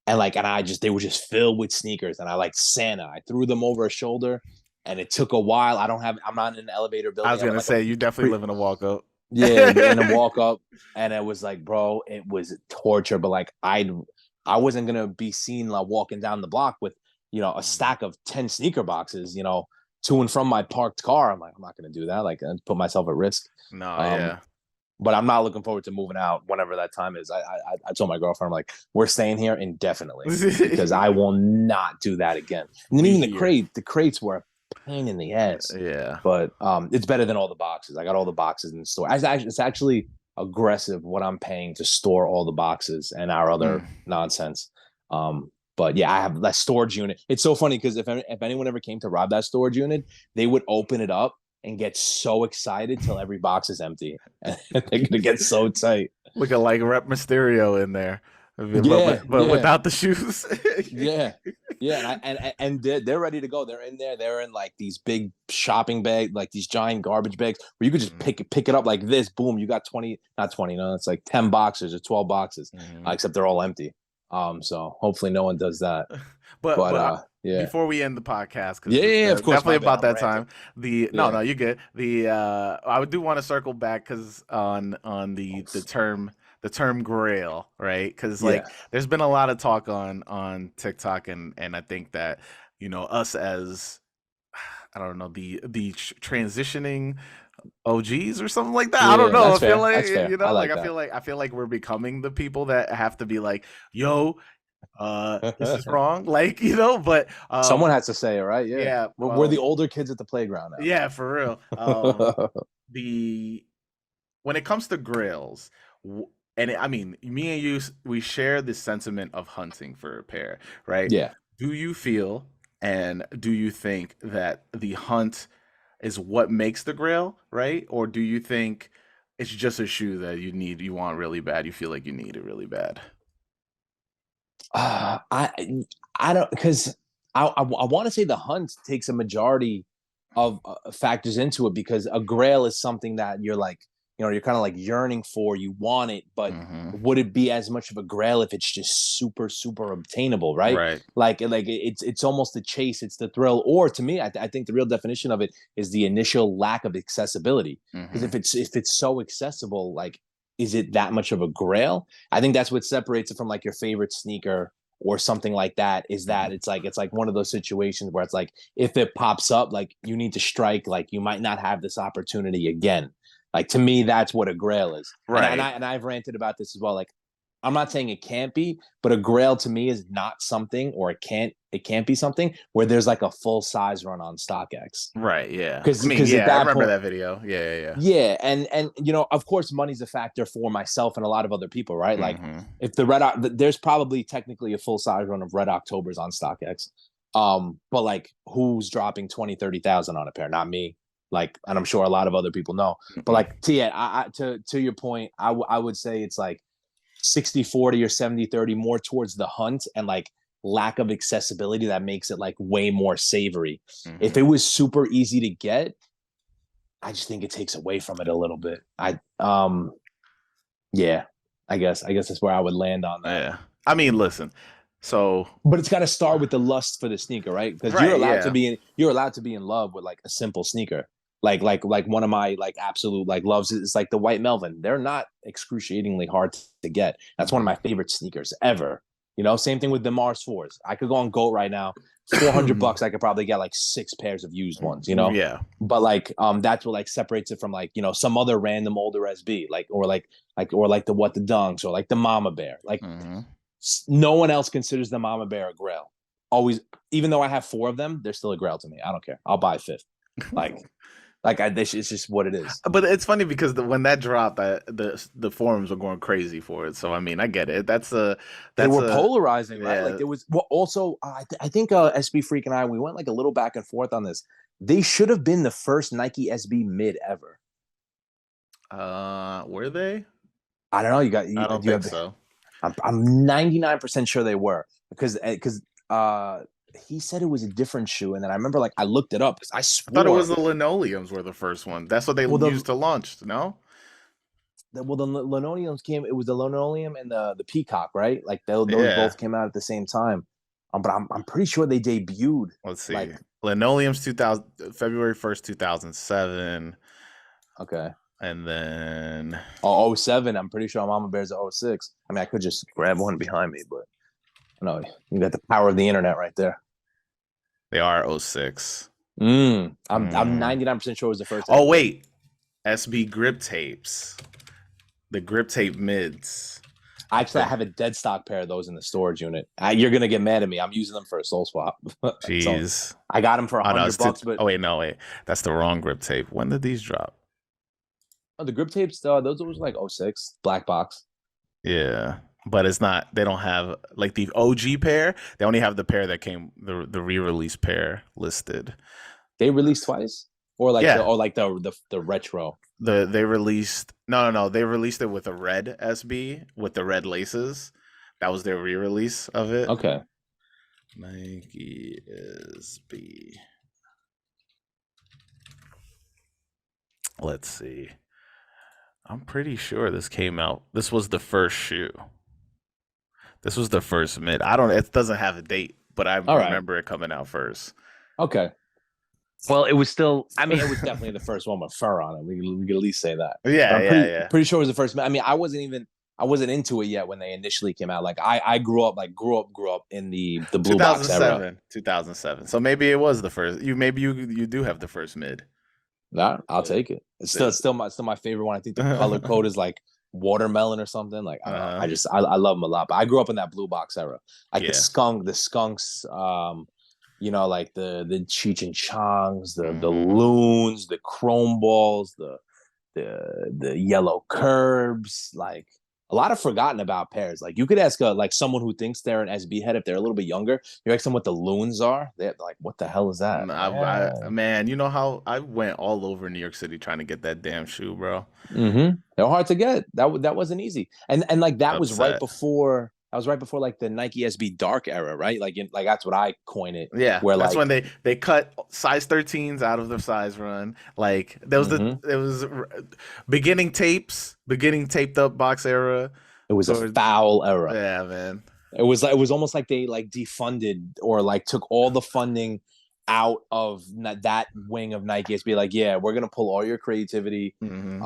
They were just filled with sneakers. And I like Santa. I threw them over a shoulder and it took a while. I'm not in an elevator I building. was I'm in gonna like a say you definitely live in a walk up. yeah, and then walk up, and it was like, bro, it was torture. But like, I wasn't gonna be seen like walking down the block with a stack of 10 sneaker boxes, to and from my parked car. I'm like, I'm not gonna do that. Like, I'd put myself at risk. No, Um, yeah. but I'm not looking forward to moving out whenever that time is. I told my girlfriend, I'm like, we're staying here indefinitely because I will not do that again. And then Me even here. the crates were a pain in the ass. Yeah. But it's better than all the boxes. I got all the boxes in the store. It's actually aggressive what I'm paying to store all the boxes and our other nonsense. But yeah, I have that storage unit. It's so funny because if anyone ever came to rob that storage unit, they would open it up and get so excited till every box is empty. And they're gonna get so tight. Looking like Rep Mysterio in there, Yeah, but yeah. without the shoes. Yeah. Yeah, and they're ready to go. They're in there. They're in like these big shopping bags, like these giant garbage bags, where you could just pick it up like this. Boom, you got 20, not 20, no, it's like 10 boxes or 12 boxes, except they're all empty. So hopefully no one does that. but But yeah, before we end the podcast, because yeah, it's yeah, yeah, of course, definitely my bad. about I'm that ranting. time. The no, Yeah, no, you're good. The I do want to circle back because on the term Grail, right? Because yeah, like there's been a lot of talk on TikTok, and I think that us as I don't know the transitioning OGs or something like that. I don't yeah. know. I That's feel fair. like That's fair. I like that. I feel like we're becoming the people that have to be like, yo, this is wrong. Like, but Someone has to say it, right? Yeah, yeah, we're the older kids at the playground yeah, for real. now. The when it comes to grills, I mean, me and you, we share this sentiment of hunting for a pair, right? Yeah. Do you feel and do you think that the hunt is what makes the grail, right? Or do you think it's just a shoe that you want really bad, you feel like you need it really bad? Uh, I I don't because I want to say the hunt takes a majority of factors into it because a grail is something that you're kind of like yearning for, you want it, but Hmm. would it be as much of a grail if it's just super obtainable, right? Right. It's almost the chase, it's the thrill, or to me, I think the real definition of it is the initial lack of accessibility. Because Hmm. if it's so accessible, like is it that much of a grail? I think that's what separates it from like your favorite sneaker or something like that, is that Hmm. it's like one of those situations where it's like if it pops up, like you need to strike, like you might not have this opportunity again. Like to me, that's what a grail is. Right. And I've ranted about this as well. Like I'm not saying it can't be, but a grail to me is not something, or it can't be something where there's like a full size run on StockX. Right. Yeah. I mean, Because at yeah, I that remember point, that video. Yeah. Yeah. yeah, and of course, money's a factor for myself and a lot of other people, right? Yeah. Like, Hmm. if there's probably technically a full size run of Red Octobers on StockX, but like, who's dropping 20, 30,000 on a pair? Not me. Like, and I'm sure a lot of other people know. But Hmm. like, to your point, I would say it's like 60-40 or 70-30 more towards the hunt and like lack of accessibility that makes it like way more savory. If Hmm. it was super easy to get, I just think it takes away from it a little bit. Yeah, I guess that's where I would land on that. Yeah. I mean, listen. So, But it's got to start with the lust for the sneaker, right? Because right. Yeah. you're allowed to be in love with like a simple sneaker. Like one of my like absolute like loves is like the white Melvin. They're not excruciatingly hard to get. That's one of Hmm. my favorite sneakers ever. Same thing with the Mars fours. I could go on Goat right now. $400, I could probably get like 6 pairs of used ones. Yeah. But like that's what like separates it from like some other random older SB, like or like the What the Dunks or like the Mama Bear. Like Hmm. no one else considers the Mama Bear a grail. Always, even though I have 4 of them, they're still a grail to me. I don't care. I'll buy a fifth. Like, it's just what it is. But it's funny because when that dropped, the forums were going crazy for it. So I mean, I get it. They That's were a polarizing, right? Like yeah. there was also I think SB Freak and I, we went like a little back and forth on this. They should have been the first Nike SB mid ever. Were they? I don't know. I don't You think have so. I'm 99% sure they were because he said it was a different shoe, and then I remember like I looked it up because I I thought it was swore. the linoleums were the first one. That's what they Well, used to launch. No. the linoleums came. It was the linoleum and the peacock, right? Like those Yeah. both came out at the same time. But I'm pretty sure they debuted Let's see. like Linoleums 2000 February 1st, 2007, okay. and then Oh, '07. I'm pretty sure Mama Bear's '06. I mean, I could just grab one behind me, but no, you got the power of the internet right there. they are '06. I'm Mm. 99% sure it was the first Oh SB. wait, SB grip tapes. The grip tape mids. Actually, I The have a dead stock pair of those in the storage unit. You're gonna get mad at me. I'm using them for a soul swap. So jeez. I got them for Oh no, $100, but oh wait, no wait. That's the wrong grip tape. When did these drop? oh, the grip tapes, those was like '06 black box. Yeah. But it's not they don't have like the OG pair. They only have the pair that came the re-release pair listed. They released twice, or like Yeah. the retro. They released no, they released it with a red SB with the red laces. That was their re-release of it. Okay. Nike SB. Let's see. I'm pretty sure this came out. This was the first shoe. This was the first mid. I don't. It doesn't have a date, but I All right. remember it coming out first. Okay. Well, it was still. I mean, it was definitely the first one with fur on it. We could at least say that. But Yeah, I'm yeah, pretty yeah. pretty sure it was the first. I mean, I wasn't into it yet when they initially came out. Like I grew up in the blue box era. 2007, 2007. So maybe it was the first. You do have the first mid. Nah, I'll Yeah. take it. It's still my favorite one. I think the color code is like watermelon or something. Like I don't know. I love them a lot. But I grew up in that blue box era. Like Yeah. the skunks, like the Cheech and Chongs, the Mhm. loons, the chrome balls, the yellow curbs, like a lot of forgotten about pairs. Like you could ask like someone who thinks they're an SB head if they're a little bit younger. You ask them what the loons are, they're like, "What the hell is that?" Man, you know how I went all over New York City trying to get that damn shoe, bro. They're hard to get. That wasn't easy, and like Upset. that was right before like the Nike SB Dark era, right? Like that's what I coin it. Yeah, Where that's when like, they cut size 13s out of the size run. Like mm-hmm. it was beginning taped up box era. It was a So foul era. yeah, man. It was almost like they like defunded or like took all the funding out of that wing of Nike. It's be like, yeah, we're gonna pull all your creativity. Hmm.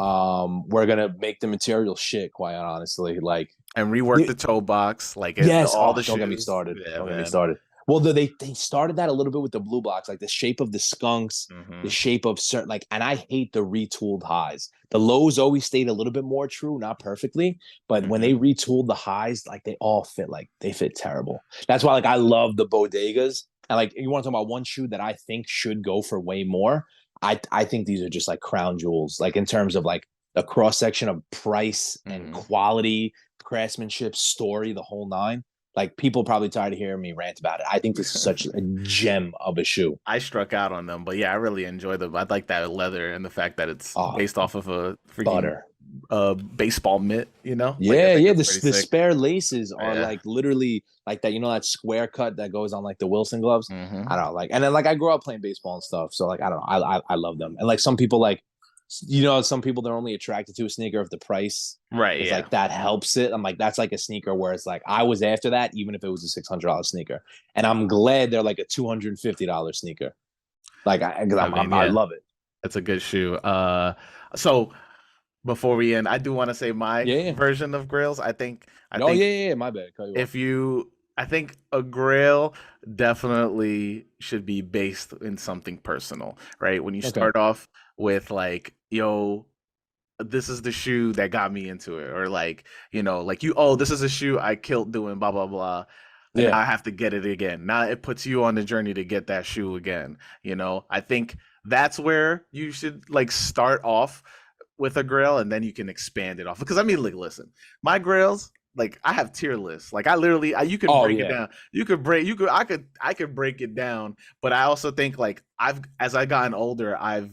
We're gonna make the material shit. Quite honestly, like And rework the toe box, like yes. all Oh, the don't get me shoes. started. Yeah, Don't get me man. started. Well, they started that a little bit with the blue box, like the shape of the skunks, the Hmm. shape of certain like, and I hate the retooled highs. The lows always stayed a little bit more true, not perfectly, but when they Hmm. retooled the highs, like they all fit like they fit terrible. That's why like I love the bodegas. And like you want to talk about one shoe that I think should go for way more. I think these are just like crown jewels, like in terms of like a cross section of price and Hmm. quality, craftsmanship, story, the whole nine. Like people probably tired of hearing me rant about it. I think this is such a gem of a shoe. I struck out on them, but yeah, I really enjoy them. I like that leather and the fact that it's Oh, based off of a freaking butter. baseball mitt. You know, like I Yeah, think yeah. it's pretty The sick. spare laces are Yeah. like literally like that. You know that square cut that goes on like the Wilson gloves. I Hmm. don't know, like, and then like I grew up playing baseball and stuff, so like I don't know, I love them. And like some people like, some people they're only attracted to a sneaker if the price Right. is Yeah. like that helps it. I'm like that's like a sneaker where it's like I was after that even if it was a $600 sneaker, and I'm glad they're like a $250 sneaker. Like because I mean, I yeah, love it. that's a good shoe. So before we end, I do want to say my Yeah, yeah. version of grails. I No, yeah, think yeah, yeah. My bad. Cut you off. if you I think a grail definitely should be based in something personal, right? When you Okay. start off with like, yo, this is the shoe that got me into it, or like, like oh, this is a shoe I killed doing blah blah blah. And now Yeah. I have to get it again. Now it puts you on the journey to get that shoe again. I think that's where you should like start off with a grail and then you can expand it off. Because I mean, like, listen, my grails, like I have tier lists. Like I literally, you can Oh break it yeah. down. I could break it down. But I also think like as I gotten older, I've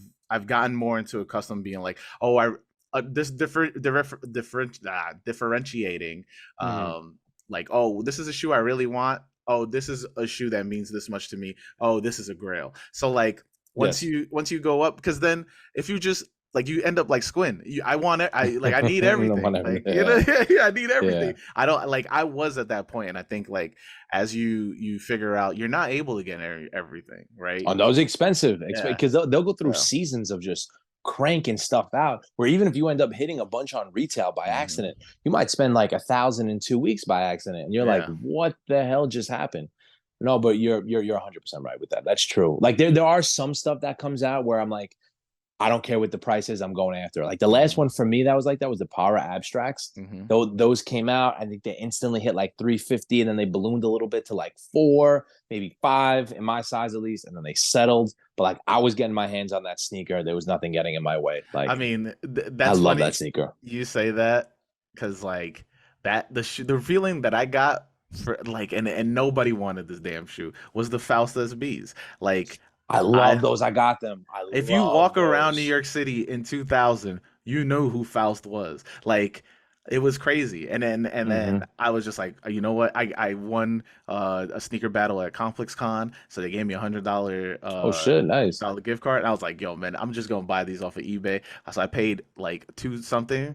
gotten more into accustomed being like, oh, this differentiating, Mm-hmm. like, oh, this is a shoe I really want. oh, this is a shoe that means this much to me. Oh, this is a grail. So like Yes. once you go up, because then if you just like you end up like Squin. I want it. I need No, everything. whatever. Like Yeah. I need Yeah. everything. I don't like. I was at that point, and I think like as you figure out, you're not able to get everything right. On those expensive, Yeah, because they'll go through yeah. seasons of just cranking stuff out. Where even if you end up hitting a bunch on retail by Hmm. accident, you might spend like 1,000 in 2 weeks by accident, and you're like, Yeah. "What the hell just happened?" No, but you're 100% right with that. That's true. Like there are some stuff that comes out where I'm like, I don't care what the price is. I'm going after it. Like the last Hmm. one for me that was like that was the Para Abstracts. Hmm. Those came out. I think they instantly hit like 350, and then they ballooned a little bit to like 4, maybe 5 in my size at least, and then they settled. But like I was getting my hands on that sneaker. There was nothing getting in my way. I Like mean, I that's love funny that sneaker. you say that because like the feeling that I got for like and nobody wanted this damn shoe was the Faust SBs. Like I I love those. I got them. I if you love walk around New those. York City in 2000, you know who Faust was. Like it was crazy. And then Mm-hmm. I was just like, you know what? I won a sneaker battle at Conflicts Con, so they gave me $100 Oh shit, nice. dollar gift card. And I was like, yo, man, I'm just gonna buy these off of eBay. So I paid like two something,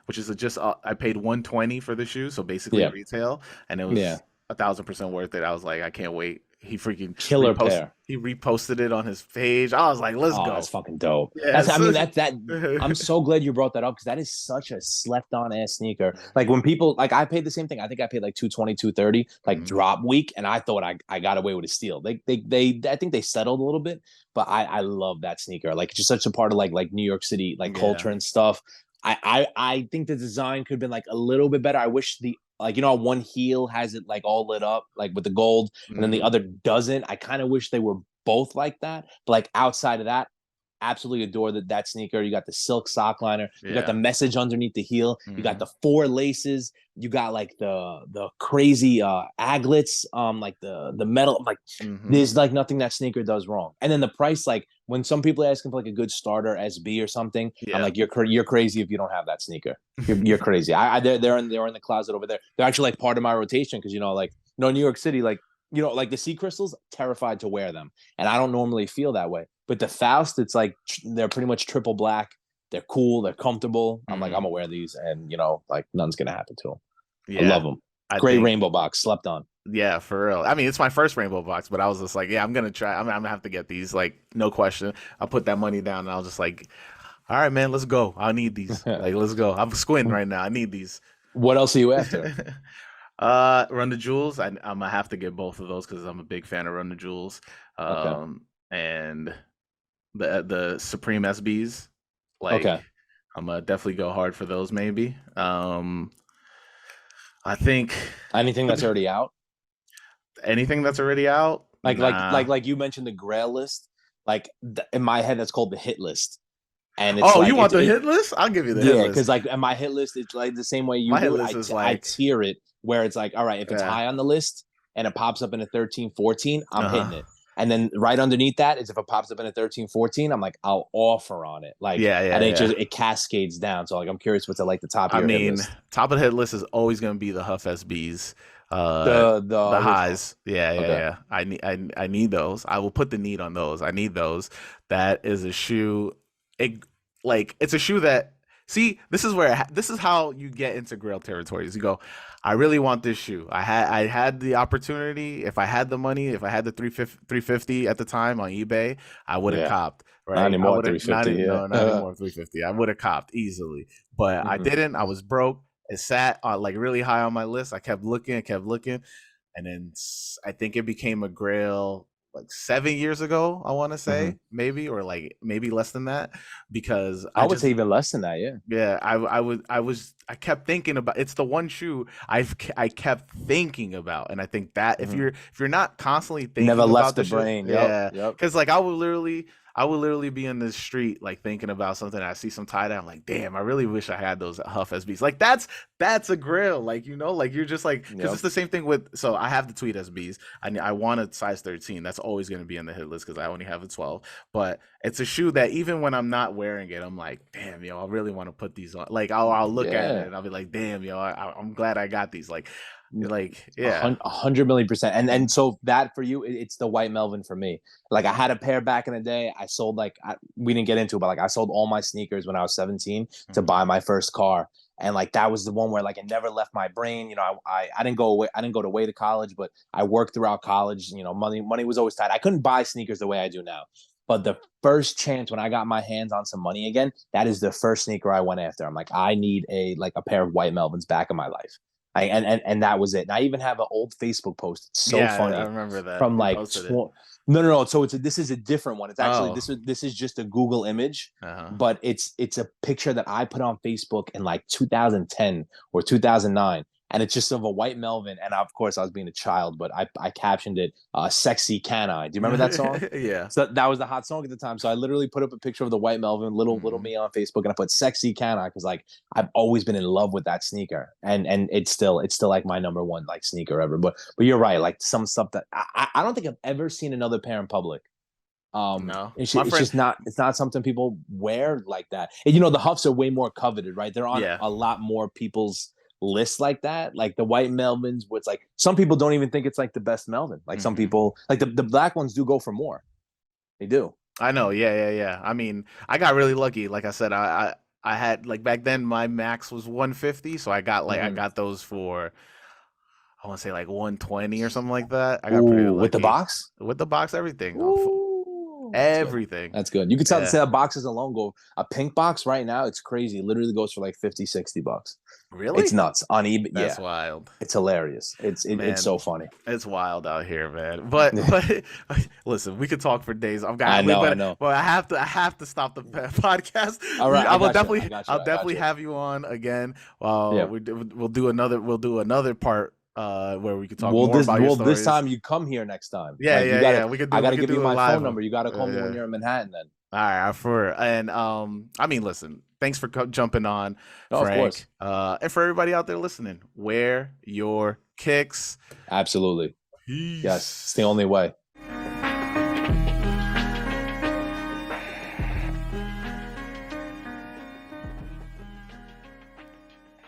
which is just I paid 120 for the shoe, so basically Yeah, retail, and it yeah. was 1,000% worth it. I was like, I can't wait. He freaking Killer reposted. pair. He reposted it on his page. I was like, let's Oh, that's go. fucking dope. That's I Yes. mean that I'm so glad you brought that up because that is such a slept on ass sneaker. Like when people like I paid the same thing. I think I paid like 220, 230, like Mhm. drop week, and I thought I got away with a steal. They I think they settled a little bit, but I love that sneaker. Like it's just such a part of like New York City like Yeah. culture and stuff. I think the design could have been like a little bit better. I wish the like one heel has it like all lit up like with the gold and then the Hmm. other doesn't. I kind of wish they were both like that. But like outside of that, absolutely adore that sneaker. You got the silk sock liner. You got the Yeah. message underneath the heel. You got Hmm. the 4 laces. You got like the crazy aglets, like the metal. Like Hmm. there's like nothing that sneaker does wrong. And then the price, like when some people ask him for like a good starter SB or something, I'm Yeah. like, you're crazy if you don't have that sneaker. You're crazy. They're in the closet over there. They're actually like part of my rotation because like New York City like like the sea crystals, terrified to wear them. And I don't normally feel that way. But the Faust, it's like they're pretty much triple black. They're cool. They're comfortable. I'm like, I'm Hmm. gonna wear these, and like nothing's gonna happen to them. I love Yeah. them. I Great think. rainbow box. Slept on. Yeah, for real. I mean, it's my first rainbow box, but I was just like, yeah, I'm gonna try. I'm gonna have to get these. Like, no question. I put that money down, and I was just like, all right, man, let's go. I need these. Like, let's go. I'm squinting right now. I need these. What else are you after? Run the Jewels. I'm gonna have to get both of those because I'm a big fan of Run the Jewels. Okay. And the Supreme SBs. Like, Okay. I'm gonna definitely go hard for those. Maybe. I think Anything that's already out? anything that's already out. Nah. Like you mentioned the Grail list. Like in my head, that's called the hit list, and it's Oh, you like want the hit list? I'll give you the hit yeah, list. because like in my hit list, it's like the same way you My hit do it. list is I like, tier it where it's like, all right, if it's yeah, high on the list and it pops up in a 13, 14, I'm uh hitting huh, it. And then right underneath that is if it pops up in a 13, 14, I'm like, I'll offer on it. Like, yeah, and yeah, it yeah. just it cascades down. So like I'm curious what's at like the top of I your hit mean, list. top of the hit list is always gonna be the Huff SBs. The The originals. highs, yeah, yeah, Okay. yeah. I need those. I will put the need on those. I need those. That is a shoe. It like it's a shoe that. See, this is where this is how you get into Grail territories. You go, I really want this shoe. I had the opportunity. If I had the money, if I had the 350 at the time on eBay, I would have Yeah. copped. Not Right, I anymore, would have not 350. Yeah. no, not anymore 350. I would have copped easily, but I Mhm. didn't. I was broke. It sat like really high on my list. I kept looking, and then I think it became a Grail like 7 years ago. I want to Mhm. say maybe or like maybe less than that because I I would say just even less than that. Yeah. yeah I kept thinking about it's the one shoe I kept thinking about, and I think that Mhm. if you're not constantly Never thinking left about the the shoe, brain. Yep. yeah, Yep. because like I would literally be in the street like thinking about something. I see some tie dye. I'm like, damn, I really wish I had those Huff SBs. Like that's a Grail. Like like you're just like because it's Yep. the same thing with. So I have the Tweet SBs. I want a size 13. That's always going to be in the hit list because I only have a 12. But it's a shoe that even when I'm not wearing it, I'm like, damn, yo, I really want to put these on. Like I'll look at it Yeah. and I'll be like, damn, yo, I'm glad I got these. Like Like, yeah. 100 million%. And so that for you, it's the white Melvin for me. Like I had a pair back in the day. I sold we didn't get into it, but like I sold all my sneakers when I was 17 to buy my first car. And like that was the one where like it never left my brain. You know, I didn't go away. I didn't go away to college, but I worked throughout college. You know, money was always tight. I couldn't buy sneakers the way I do now. But the first chance when I got my hands on some money again, that is the first sneaker I went after. I'm like, I need a pair of white Melvins back in my life. And that was it. And I even have an old Facebook post. It's so Yeah, funny I remember that. from You like posted it. no. So this is a different one. It's actually Oh. this is just a Google image, but it's a picture that I put on Facebook in like 2010 or 2009. And it's just of a white Melvin. And of course, I was being a child, but I captioned it "Sexy Can I?" Do you remember that song? Yeah. So that was the hot song at the time. So I literally put up a picture of the white Melvin, little me on Facebook, and I put "Sexy Can I?" because like I've always been in love with that sneaker, and it's still like my number one like sneaker ever. But you're right, like some stuff that I don't think I've ever seen another pair in public. No. It's My friend, just not something people wear like that. And you know, the Huffs are way more coveted, right? They're on yeah. a lot more people's lists like that. Like the white Melvins, where it's like some people don't even think it's like the best Melvin. Like some people, like the black ones do go for more. They do. I know. Yeah. I mean, I got really lucky. Like I said, I had like back then my max was 150, so I got I got those for I want to say like 120 or something like that. I got pretty Ooh, with the lucky box? with the box, everything, Ooh, that's good. everything. That's good. You can tell Yeah. say that boxes alone go a pink box right now. It's crazy. It literally goes for like 50, $60. It's Really? nuts on eBay. That's Yeah, wild. it's hilarious. It's Man, so funny. it's wild out here, man. But listen, we could talk for days. I know. but I have to stop the podcast. All right, I will I got definitely you. I'll I got definitely you. have you on again. Yeah. We'll do another part where we could talk more about your This stories. time you come here next time. Yeah, Like you yeah, gotta, yeah. We could I gotta we could give you do a my live phone one. number. You gotta call me when Yeah. you're in Manhattan. Then. All right, for and I mean, listen, thanks for jumping on, Oh, of Frank. course. And for everybody out there listening, wear your kicks. Absolutely. Peace. Yes, it's the only way.